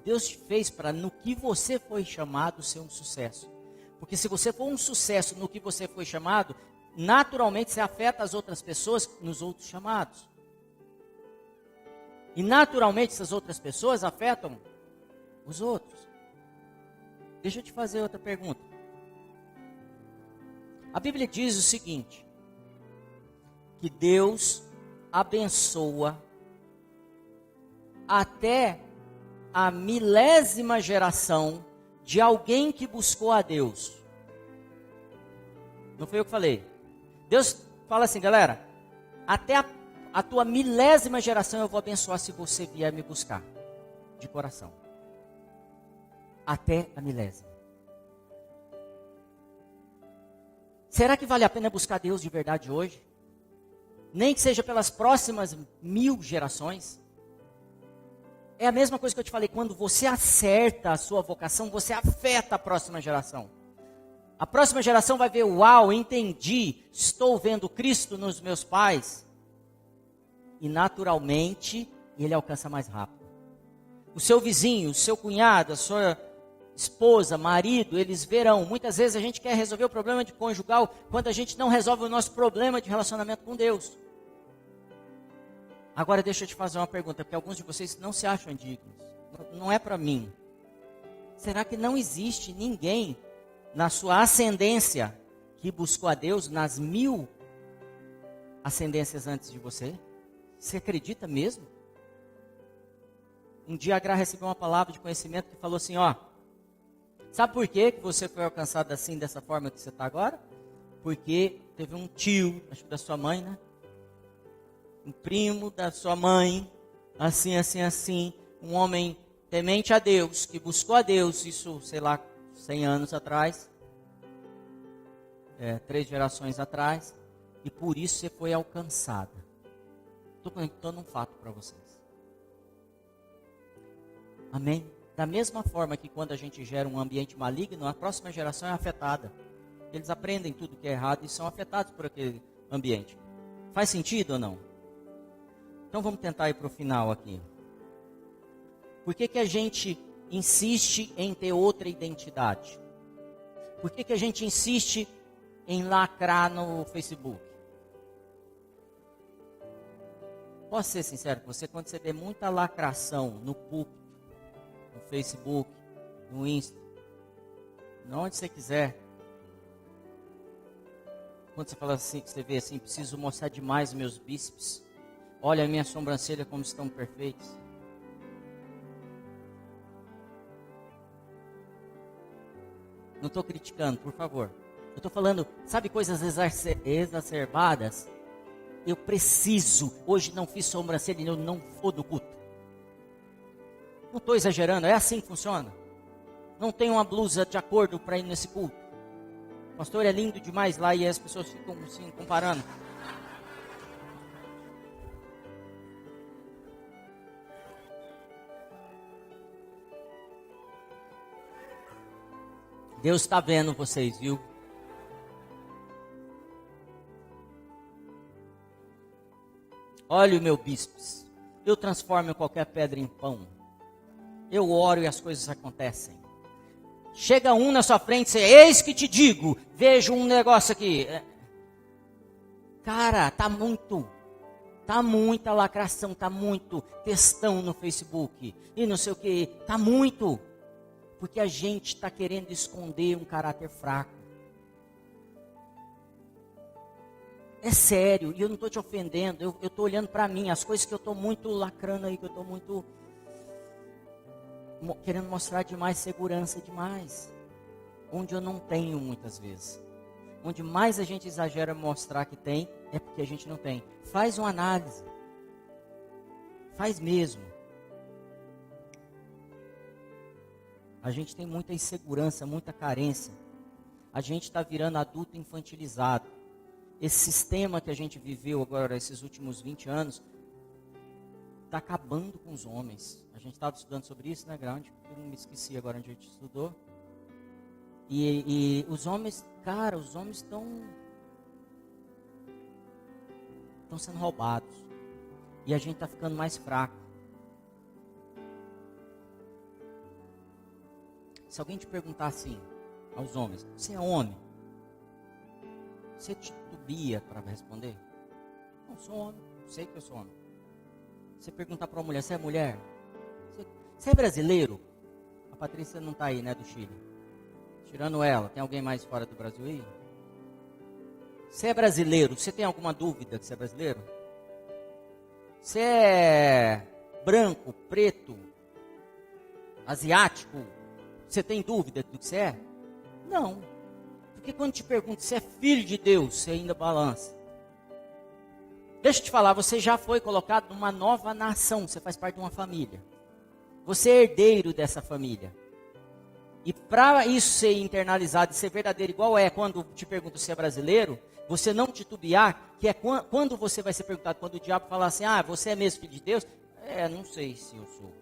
Deus te fez para, no que você foi chamado, ser um sucesso. Porque se você for um sucesso no que você foi chamado, naturalmente você afeta as outras pessoas nos outros chamados. E naturalmente essas outras pessoas afetam os outros. Deixa eu te fazer outra pergunta. A Bíblia diz o seguinte: que Deus abençoa até a 1000ª geração de alguém que buscou a Deus. Não foi eu que falei. Deus fala assim, galera, até a tua 1000ª geração eu vou abençoar se você vier me buscar de coração. Até a 1000ª. Será que vale a pena buscar Deus de verdade hoje? Nem que seja pelas próximas 1000 gerações. É a mesma coisa que eu te falei, quando você acerta a sua vocação, você afeta a próxima geração. A próxima geração vai ver, uau, entendi, estou vendo Cristo nos meus pais. E naturalmente, ele alcança mais rápido. O seu vizinho, o seu cunhado, a sua esposa, marido, eles verão. Muitas vezes a gente quer resolver o problema de conjugal quando a gente não resolve o nosso problema de relacionamento com Deus. Agora deixa eu te fazer uma pergunta, porque alguns de vocês não se acham dignos. Não é para mim. Será que não existe ninguém na sua ascendência que buscou a Deus nas 1000 ascendências antes de você? Você acredita mesmo? Um dia a Gra recebeu uma palavra de conhecimento que falou assim, ó, sabe por que você foi alcançado assim, dessa forma que você está agora? Porque teve um tio, acho que da sua mãe, né? Um primo da sua mãe, assim, um homem temente a Deus, que buscou a Deus, isso, sei lá, 100 anos atrás, 3 gerações atrás, e por isso você foi alcançada. Estou contando um fato para vocês. Amém? Da mesma forma que quando a gente gera um ambiente maligno, a próxima geração é afetada. Eles aprendem tudo que é errado e são afetados por aquele ambiente. Faz sentido ou não? Então vamos tentar ir para o final aqui. Por que a gente insiste em ter outra identidade? Por que a gente insiste em lacrar no Facebook? Posso ser sincero com você, quando você vê muita lacração no púlpito, no Facebook, no Insta, onde você quiser, quando você fala assim, que você vê assim, preciso mostrar demais meus bíceps, olha a minha sobrancelha como estão perfeitas. Não estou criticando, por favor. Eu estou falando, sabe, coisas exacerbadas? Eu preciso, hoje não fiz sobrancelha, eu não vou no culto. Não estou exagerando, é assim que funciona. Não tenho uma blusa de acordo para ir nesse culto. O pastor é lindo demais lá e as pessoas ficam assim comparando. Deus está vendo vocês, viu? Olha o meu bíceps. Eu transformo qualquer pedra em pão. Eu oro e as coisas acontecem. Chega um na sua frente e diz, eis que te digo, vejo um negócio aqui. Cara, tá muita lacração, tá muito textão no Facebook e não sei o que, tá muito. Porque a gente está querendo esconder um caráter fraco. É sério, e eu não estou te ofendendo, eu estou olhando para mim, as coisas que eu estou muito lacrando aí, que eu estou muito querendo mostrar demais segurança demais. Onde eu não tenho muitas vezes. Onde mais a gente exagera mostrar que tem, é porque a gente não tem. Faz uma análise. Faz mesmo. A gente tem muita insegurança, muita carência. A gente está virando adulto infantilizado. Esse sistema que a gente viveu agora, esses últimos 20 anos, está acabando com os homens. A gente estava estudando sobre isso, né, Grande? Eu não me esqueci agora onde a gente estudou. E os homens, cara, os homens estão sendo roubados. E a gente está ficando mais fraco. Se alguém te perguntar assim, aos homens, você é homem? Você titubia para responder? Não, sou homem, sei que eu sou homem. Você perguntar para uma mulher, você é mulher? Você é brasileiro? A Patrícia não está aí, né, do Chile. Tirando ela, tem alguém mais fora do Brasil aí? Você é brasileiro? Você tem alguma dúvida que você é brasileiro? Você é branco, preto, asiático? Você tem dúvida do que você é? Não. Porque quando te pergunto se é filho de Deus, você ainda balança. Deixa eu te falar, você já foi colocado numa nova nação, você faz parte de uma família. Você é herdeiro dessa família. E para isso ser internalizado e ser verdadeiro, igual é quando te pergunto se é brasileiro, você não titubear, que é quando você vai ser perguntado, quando o diabo falar assim, você é mesmo filho de Deus? Não sei se eu sou.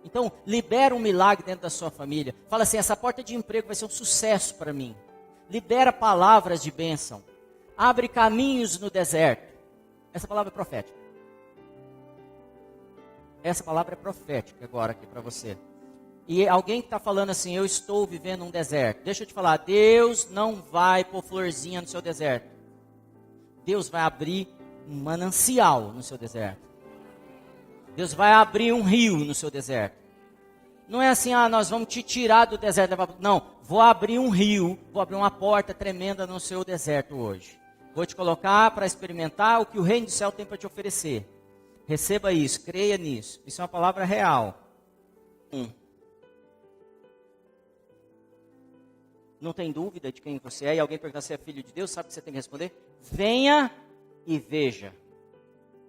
Então, libera um milagre dentro da sua família. Fala assim, essa porta de emprego vai ser um sucesso para mim. Libera palavras de bênção. Abre caminhos no deserto. Essa palavra é profética. Essa palavra é profética agora aqui para você. E alguém que está falando assim, eu estou vivendo um deserto. Deixa eu te falar, Deus não vai pôr florzinha no seu deserto. Deus vai abrir um manancial no seu deserto. Deus vai abrir um rio no seu deserto. Não é assim, nós vamos te tirar do deserto. Não, vou abrir um rio, vou abrir uma porta tremenda no seu deserto hoje. Vou te colocar para experimentar o que o reino do céu tem para te oferecer. Receba isso, creia nisso. Isso é uma palavra real. Não tem dúvida de quem você é, e alguém perguntar se é filho de Deus, sabe o que você tem que responder? Venha e veja.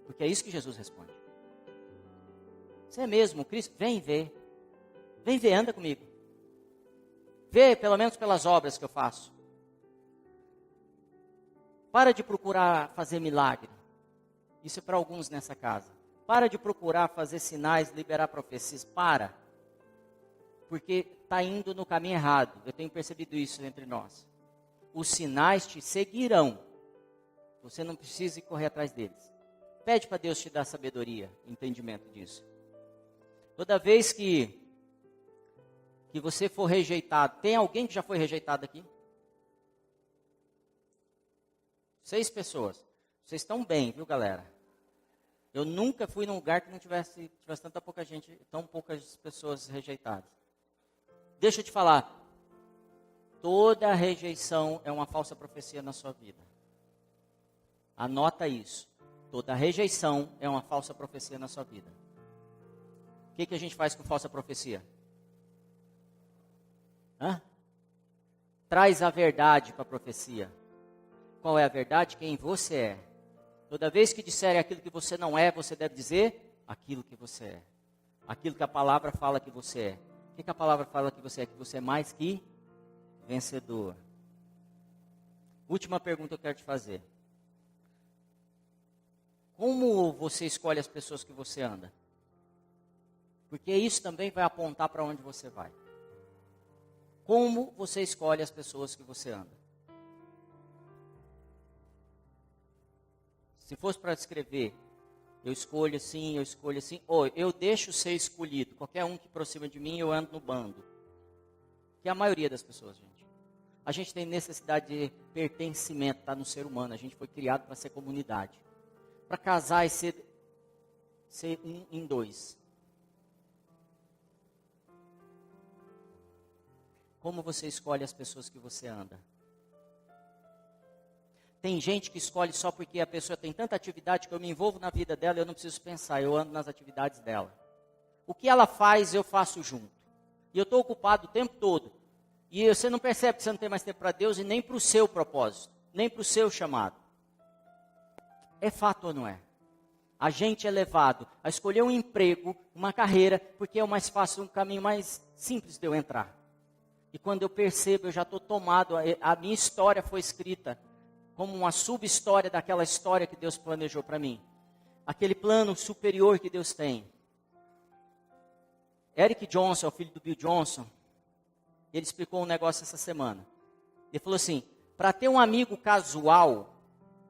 Porque é isso que Jesus responde. Você é mesmo Cristo? Vem ver. Vem ver, anda comigo. Vê, pelo menos pelas obras que eu faço. Para de procurar fazer milagre. Isso é para alguns nessa casa. Para de procurar fazer sinais, liberar profecias. Para. Porque está indo no caminho errado. Eu tenho percebido isso entre nós. Os sinais te seguirão. Você não precisa ir correr atrás deles. Pede para Deus te dar sabedoria, entendimento disso. Toda vez que você for rejeitado, tem alguém que já foi rejeitado aqui? 6 pessoas. Vocês estão bem, viu, galera? Eu nunca fui num lugar que não tivesse tão poucas pessoas rejeitadas. Deixa eu te falar, toda rejeição é uma falsa profecia na sua vida. Anota isso. Toda rejeição é uma falsa profecia na sua vida. O que a gente faz com falsa profecia? Traz a verdade para a profecia. Qual é a verdade? Quem você é. Toda vez que disserem aquilo que você não é, você deve dizer aquilo que você é. Aquilo que a palavra fala que você é. O que a palavra fala que você é? Que você é mais que vencedor. Última pergunta que eu quero te fazer. Como você escolhe as pessoas que você anda? Porque isso também vai apontar para onde você vai. Como você escolhe as pessoas que você anda? Se fosse para descrever, eu escolho assim, ou eu deixo ser escolhido. Qualquer um que aproxima de mim, eu ando no bando. Que é a maioria das pessoas, gente. A gente tem necessidade de pertencimento, está no ser humano. A gente foi criado para ser comunidade. Para casar e ser um em dois. Como você escolhe as pessoas que você anda? Tem gente que escolhe só porque a pessoa tem tanta atividade que eu me envolvo na vida dela e eu não preciso pensar, eu ando nas atividades dela. O que ela faz, eu faço junto. E eu estou ocupado o tempo todo. E você não percebe que você não tem mais tempo para Deus e nem para o seu propósito, nem para o seu chamado. É fato ou não é? A gente é levado a escolher um emprego, uma carreira, porque é o mais fácil, um caminho mais simples de eu entrar. E quando eu percebo, eu já estou tomado, a minha história foi escrita como uma sub-história daquela história que Deus planejou para mim. Aquele plano superior que Deus tem. Eric Johnson, o filho do Bill Johnson, ele explicou um negócio essa semana. Ele falou assim, para ter um amigo casual,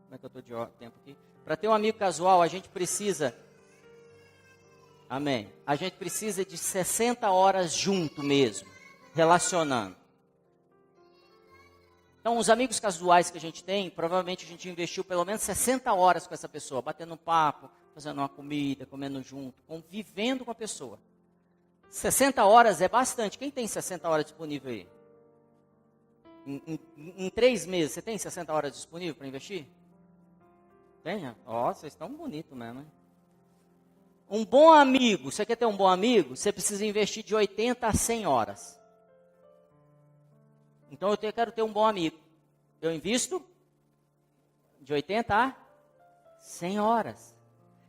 como é que eu estou de tempo aqui? Para ter um amigo casual, a gente precisa, amém, a gente precisa de 60 horas junto mesmo, relacionando. Então, os amigos casuais que a gente tem, provavelmente a gente investiu pelo menos 60 horas com essa pessoa, batendo um papo, fazendo uma comida, comendo junto, convivendo com a pessoa. 60 horas é bastante. Quem tem 60 horas disponível aí? Em 3 meses, você tem 60 horas disponível para investir? Tenha? Ó, vocês estão bonitos mesmo, hein? Um bom amigo, você quer ter um bom amigo? Você precisa investir de 80 a 100 horas. Então, eu quero ter um bom amigo. Eu invisto de 80 a 100 horas.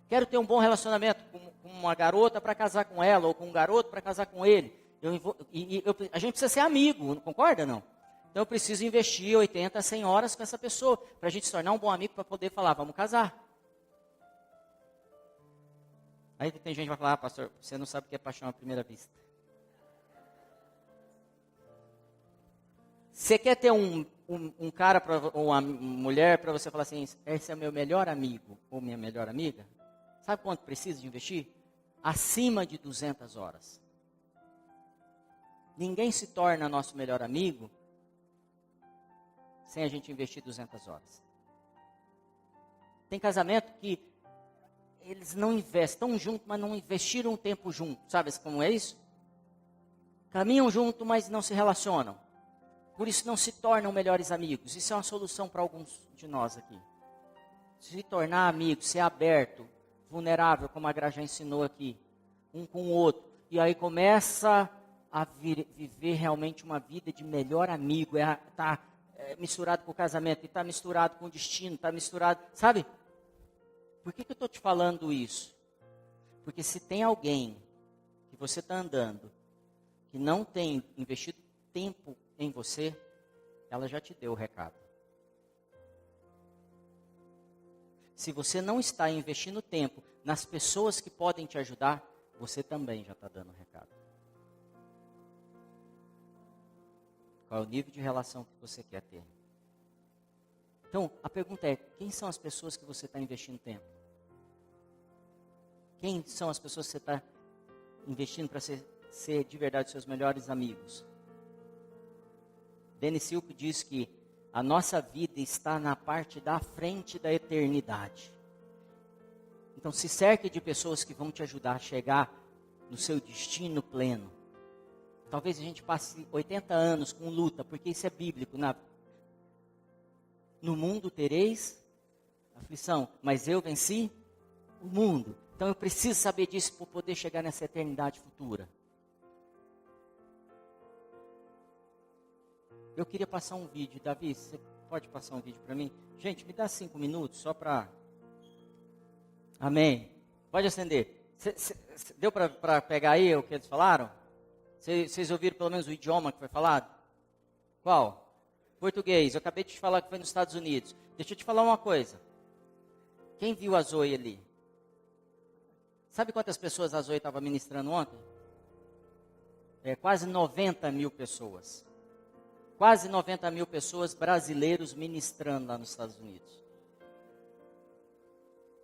Quero ter um bom relacionamento com uma garota para casar com ela, ou com um garoto para casar com ele. A gente precisa ser amigo, não concorda, não? Então, eu preciso investir 80 a 100 horas com essa pessoa, para a gente se tornar um bom amigo, para poder falar, vamos casar. Aí tem gente que vai falar, pastor, você não sabe o que é paixão à primeira vista. Você quer ter um cara ou uma mulher para você falar assim, esse é meu melhor amigo ou minha melhor amiga? Sabe quanto precisa de investir? Acima de 200 horas. Ninguém se torna nosso melhor amigo sem a gente investir 200 horas. Tem casamento que eles não investem, estão juntos, mas não investiram um tempo junto. Sabe como é isso? Caminham junto, mas não se relacionam. Por isso não se tornam melhores amigos. Isso é uma solução para alguns de nós aqui. Se tornar amigo, ser aberto, vulnerável, como a Gra já ensinou aqui, um com o outro. E aí começa a viver realmente uma vida de melhor amigo. Está misturado com o casamento, está misturado com o destino, está misturado... Sabe? Por que eu estou te falando isso? Porque se tem alguém que você está andando, que não tem investido tempo em você, ela já te deu o recado. Se você não está investindo tempo nas pessoas que podem te ajudar, você também já está dando o recado. Qual é o nível de relação que você quer ter? Então, a pergunta é, quem são as pessoas que você está investindo tempo? Quem são as pessoas que você está investindo para ser de verdade seus melhores amigos? Dennis Silk diz que a nossa vida está na parte da frente da eternidade. Então, se cerque de pessoas que vão te ajudar a chegar no seu destino pleno. Talvez a gente passe 80 anos com luta, porque isso é bíblico. No mundo tereis aflição, mas eu venci o mundo. Então, eu preciso saber disso para poder chegar nessa eternidade futura. Eu queria passar um vídeo. Davi, você pode passar um vídeo para mim? Gente, me dá 5 minutos só para... Amém. Pode acender. Deu para pegar aí o que eles falaram? Vocês ouviram pelo menos o idioma que foi falado? Qual? Português. Eu acabei de te falar que foi nos Estados Unidos. Deixa eu te falar uma coisa. Quem viu a Zoe ali? Sabe quantas pessoas a Zoe estava ministrando ontem? Quase 90 mil pessoas. Quase 90 mil pessoas brasileiros ministrando lá nos Estados Unidos.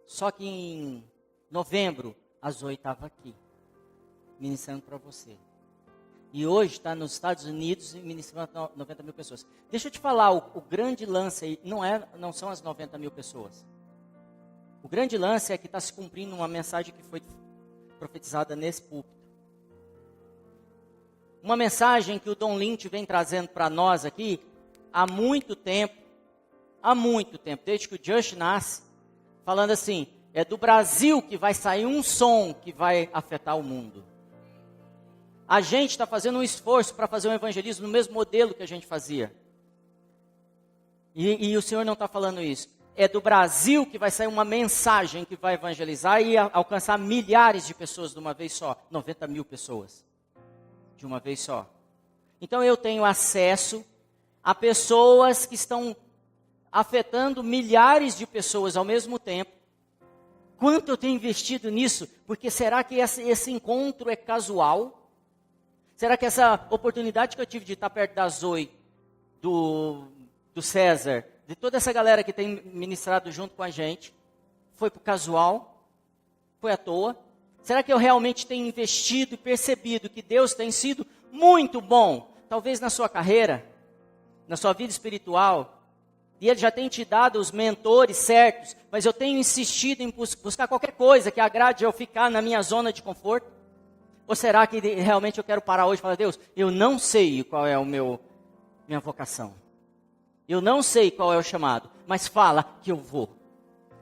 Só que em novembro, a Zoe estava aqui, ministrando para você. E hoje está nos Estados Unidos e ministrando 90 mil pessoas. Deixa eu te falar, o grande lance aí não são as 90 mil pessoas. O grande lance é que está se cumprindo uma mensagem que foi profetizada nesse púlpito. Uma mensagem que o Don Lynch vem trazendo para nós aqui há muito tempo, desde que o Just nasce, falando assim, é do Brasil que vai sair um som que vai afetar o mundo. A gente está fazendo um esforço para fazer um evangelismo no mesmo modelo que a gente fazia. E o Senhor não está falando isso. É do Brasil que vai sair uma mensagem que vai evangelizar e alcançar milhares de pessoas de uma vez só. 90 mil pessoas de uma vez só. Então eu tenho acesso a pessoas que estão afetando milhares de pessoas ao mesmo tempo. Quanto eu tenho investido nisso? Porque será que esse encontro é casual? Será que essa oportunidade que eu tive de estar perto da Zoe, do César, de toda essa galera que tem ministrado junto com a gente, foi pro casual? Foi à toa? Será que eu realmente tenho investido e percebido que Deus tem sido muito bom? Talvez na sua carreira, na sua vida espiritual, e Ele já tem te dado os mentores certos, mas eu tenho insistido em buscar qualquer coisa que agrade eu ficar na minha zona de conforto? Ou será que realmente eu quero parar hoje e falar, Deus, eu não sei qual é minha vocação. Eu não sei qual é o chamado, mas fala que eu vou.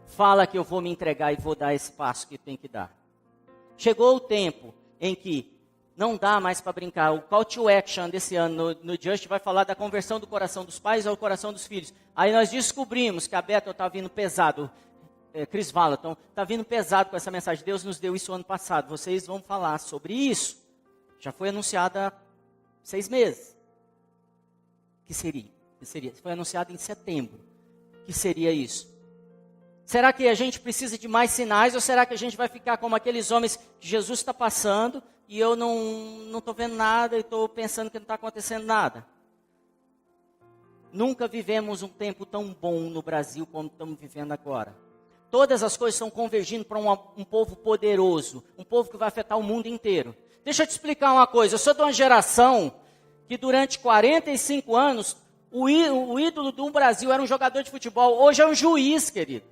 Fala que eu vou me entregar e vou dar esse passo que tem que dar. Chegou o tempo em que não dá mais para brincar. O Call to Action desse ano no Just vai falar da conversão do coração dos pais ao coração dos filhos. Aí nós descobrimos que a Bethel está vindo pesado. Chris Valaton está vindo pesado com essa mensagem. Deus nos deu isso ano passado. Vocês vão falar sobre isso. Já foi anunciado há 6 meses. Que seria? Foi anunciado em setembro. Que seria isso? Será que a gente precisa de mais sinais ou será que a gente vai ficar como aqueles homens que Jesus está passando e eu não estou vendo nada e estou pensando que não está acontecendo nada? Nunca vivemos um tempo tão bom no Brasil como estamos vivendo agora. Todas as coisas estão convergindo para um povo poderoso, um povo que vai afetar o mundo inteiro. Deixa eu te explicar uma coisa, eu sou de uma geração que durante 45 anos, o ídolo do Brasil era um jogador de futebol, hoje é um juiz, querido.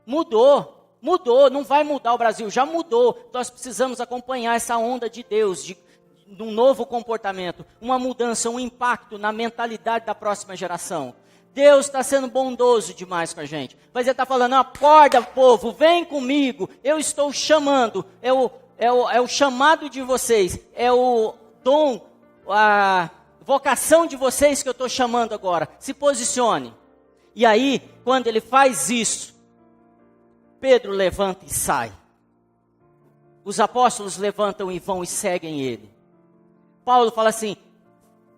Mudou, não vai mudar o Brasil, já mudou. Nós precisamos acompanhar essa onda de Deus, de um novo comportamento, uma mudança, um impacto na mentalidade da próxima geração. Deus está sendo bondoso demais com a gente. Mas Ele está falando, acorda povo, vem comigo, eu estou chamando, é o chamado de vocês, é o dom, a vocação de vocês que eu estou chamando agora, se posicione. E aí, quando Ele faz isso, Pedro levanta e sai. Os apóstolos levantam e vão e seguem Ele. Paulo fala assim,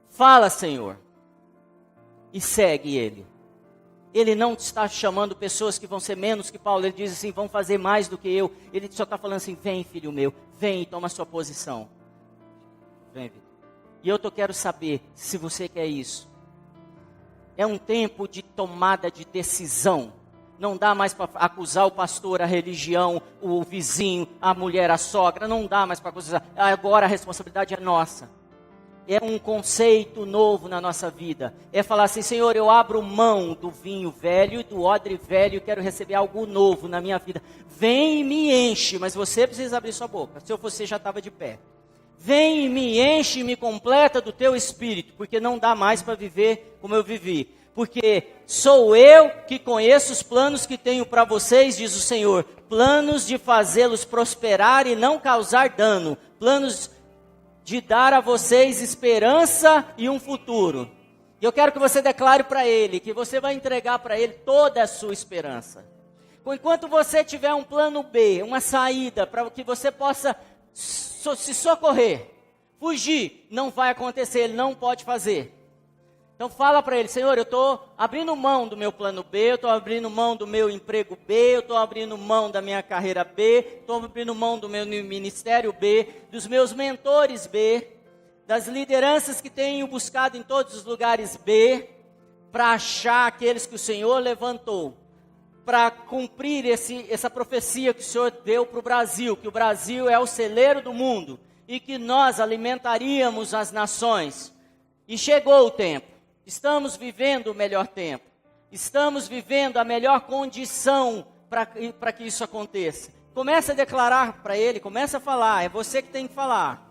fala Senhor. E segue Ele. Ele não está chamando pessoas que vão ser menos que Paulo. Ele diz assim, vão fazer mais do que eu. Ele só está falando assim, vem filho meu, vem e toma a sua posição. Vem, Vitor. E eu quero saber se você quer isso. É um tempo de tomada de decisão. Não dá mais para acusar o pastor, a religião, o vizinho, a mulher, a sogra. Não dá mais para acusar. Agora a responsabilidade é nossa. É um conceito novo na nossa vida. É falar assim, Senhor, eu abro mão do vinho velho e do odre velho e quero receber algo novo na minha vida. Vem e me enche, mas você precisa abrir sua boca. Se eu fosse, já estava de pé. Vem e me enche e me completa do teu espírito, porque não dá mais para viver como eu vivi. Porque sou eu que conheço os planos que tenho para vocês, diz o Senhor. Planos de fazê-los prosperar e não causar dano. Planos de dar a vocês esperança e um futuro. E eu quero que você declare para Ele, que você vai entregar para Ele toda a sua esperança. Enquanto você tiver um plano B, uma saída, para que você possa se socorrer, fugir, não vai acontecer, Ele não pode fazer. Então fala para Ele, Senhor, eu estou abrindo mão do meu plano B, eu estou abrindo mão do meu emprego B, eu estou abrindo mão da minha carreira B, estou abrindo mão do meu ministério B, dos meus mentores B, das lideranças que tenho buscado em todos os lugares B, para achar aqueles que o Senhor levantou, para cumprir essa profecia que o Senhor deu para o Brasil, que o Brasil é o celeiro do mundo, e que nós alimentaríamos as nações. E chegou o tempo. Estamos vivendo o melhor tempo. Estamos vivendo a melhor condição para que isso aconteça. Comece a declarar para ele, comece a falar, é você que tem que falar.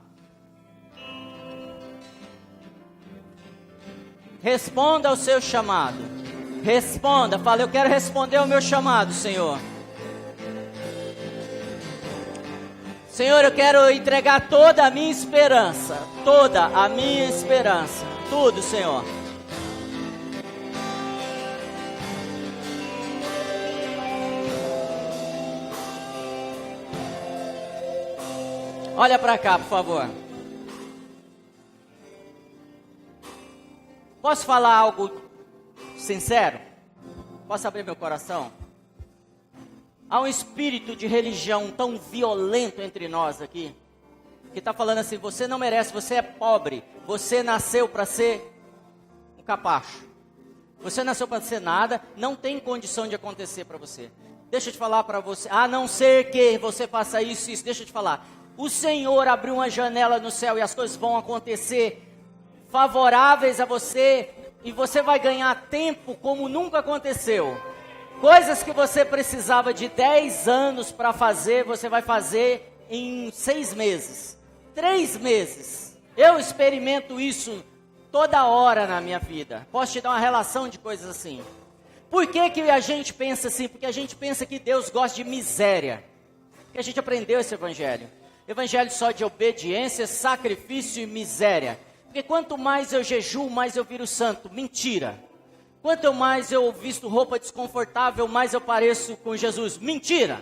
Responda ao seu chamado. Responda, fala, eu quero responder ao meu chamado, Senhor. Senhor, eu quero entregar toda a minha esperança. Toda a minha esperança. Tudo, Senhor. Olha para cá, por favor. Posso falar algo sincero? Posso abrir meu coração? Há um espírito de religião tão violento entre nós aqui, que está falando assim, você não merece, você é pobre, você nasceu para ser um capacho. Você nasceu para ser nada, não tem condição de acontecer para você. Deixa eu te falar para você, a não ser que você faça isso, deixa eu te falar. O Senhor abriu uma janela no céu e as coisas vão acontecer favoráveis a você, e você vai ganhar tempo como nunca aconteceu. Coisas que você precisava de 10 anos para fazer, você vai fazer em 6 meses, 3 meses. Eu experimento isso toda hora na minha vida. Posso te dar uma relação de coisas assim. Por que que a gente pensa assim? Porque a gente pensa que Deus gosta de miséria. Porque a gente aprendeu esse evangelho. Evangelho só de obediência, sacrifício e miséria. Porque quanto mais eu jejuo, mais eu viro santo. Mentira. Quanto mais eu visto roupa desconfortável, mais eu pareço com Jesus. Mentira.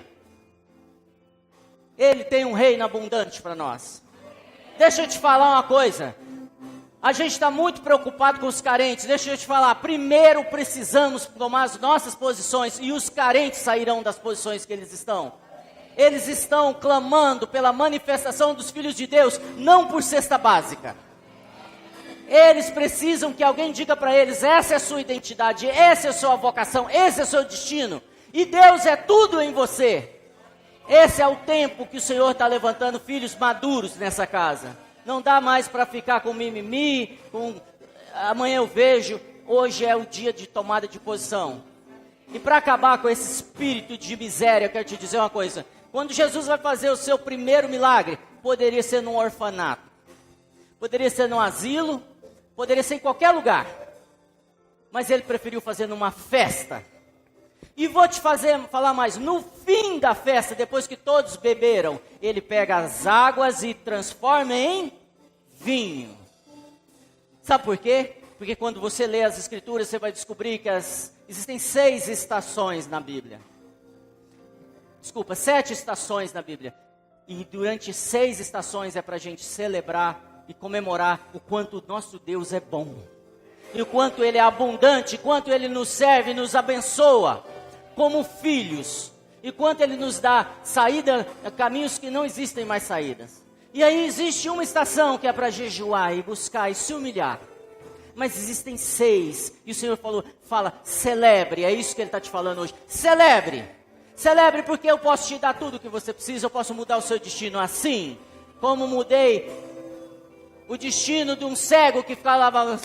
Ele tem um reino abundante para nós. Deixa eu te falar uma coisa. A gente está muito preocupado com os carentes. Deixa eu te falar. Primeiro precisamos tomar as nossas posições. E os carentes sairão das posições que eles estão. Eles estão clamando pela manifestação dos filhos de Deus, não por cesta básica. Eles precisam que alguém diga para eles, essa é a sua identidade, essa é a sua vocação, esse é o seu destino. E Deus é tudo em você. Esse é o tempo que o Senhor está levantando filhos maduros nessa casa. Não dá mais para ficar com mimimi, amanhã eu vejo, hoje é o dia de tomada de posição. E para acabar com esse espírito de miséria, eu quero te dizer uma coisa. Quando Jesus vai fazer o seu primeiro milagre, poderia ser num orfanato, poderia ser num asilo, poderia ser em qualquer lugar. Mas ele preferiu fazer numa festa. E vou te falar mais, no fim da festa, depois que todos beberam, ele pega as águas e transforma em vinho. Sabe por quê? Porque quando você lê as escrituras, você vai descobrir que existem 6 estações na Bíblia. 7 estações na Bíblia. E durante 6 estações é para a gente celebrar e comemorar o quanto o nosso Deus é bom. E o quanto Ele é abundante, o quanto Ele nos serve e nos abençoa como filhos. E quanto Ele nos dá saída, caminhos que não existem mais saídas. E aí existe uma estação que é para jejuar e buscar e se humilhar. Mas existem 6. E o Senhor fala, celebre. É isso que Ele está te falando hoje. Celebre. Celebre porque eu posso te dar tudo o que você precisa. Eu posso mudar o seu destino assim. Como mudei o destino de um cego que falava,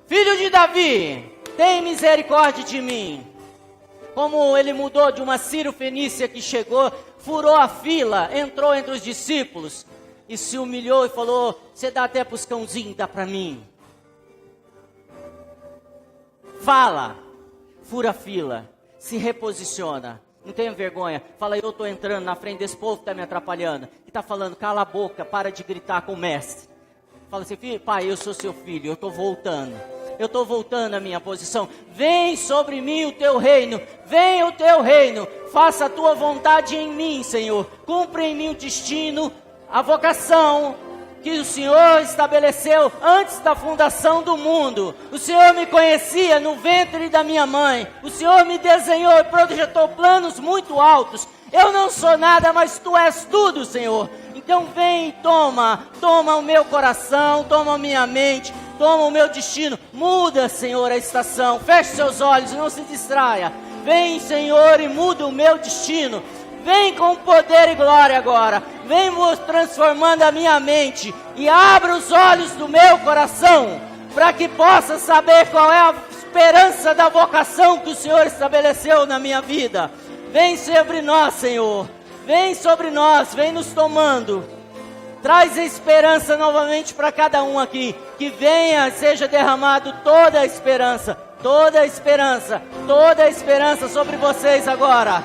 filho de Davi, tem misericórdia de mim. Como ele mudou de uma Sírio-Fenícia que chegou, furou a fila, entrou entre os discípulos e se humilhou e falou, você dá até para os cãozinhos, dá para mim. Fala, fura a fila, se reposiciona, não tenha vergonha, fala, eu estou entrando na frente desse povo que está me atrapalhando, que está falando, cala a boca, para de gritar com o mestre. Fala assim, filho, pai, eu sou seu filho, eu estou voltando à minha posição, vem sobre mim o teu reino, vem o teu reino, faça a tua vontade em mim, Senhor, cumpre em mim o destino, a vocação, que o Senhor estabeleceu antes da fundação do mundo. O Senhor me conhecia no ventre da minha mãe. O Senhor me desenhou e projetou planos muito altos. Eu não sou nada, mas Tu és tudo, Senhor. Então vem e toma o meu coração, toma a minha mente, toma o meu destino. Muda, Senhor, a estação. Feche seus olhos, não se distraia. Vem, Senhor, e muda o meu destino. Vem com poder e glória agora. vem transformando a minha mente e abra os olhos do meu coração, para que possa saber qual é a esperança da vocação que o Senhor estabeleceu na minha vida. Vem sobre nós, Senhor, vem sobre nós, vem nos tomando. Traz a esperança novamente para cada um aqui, que venha, seja derramado toda a esperança, toda a esperança, toda a esperança sobre vocês agora.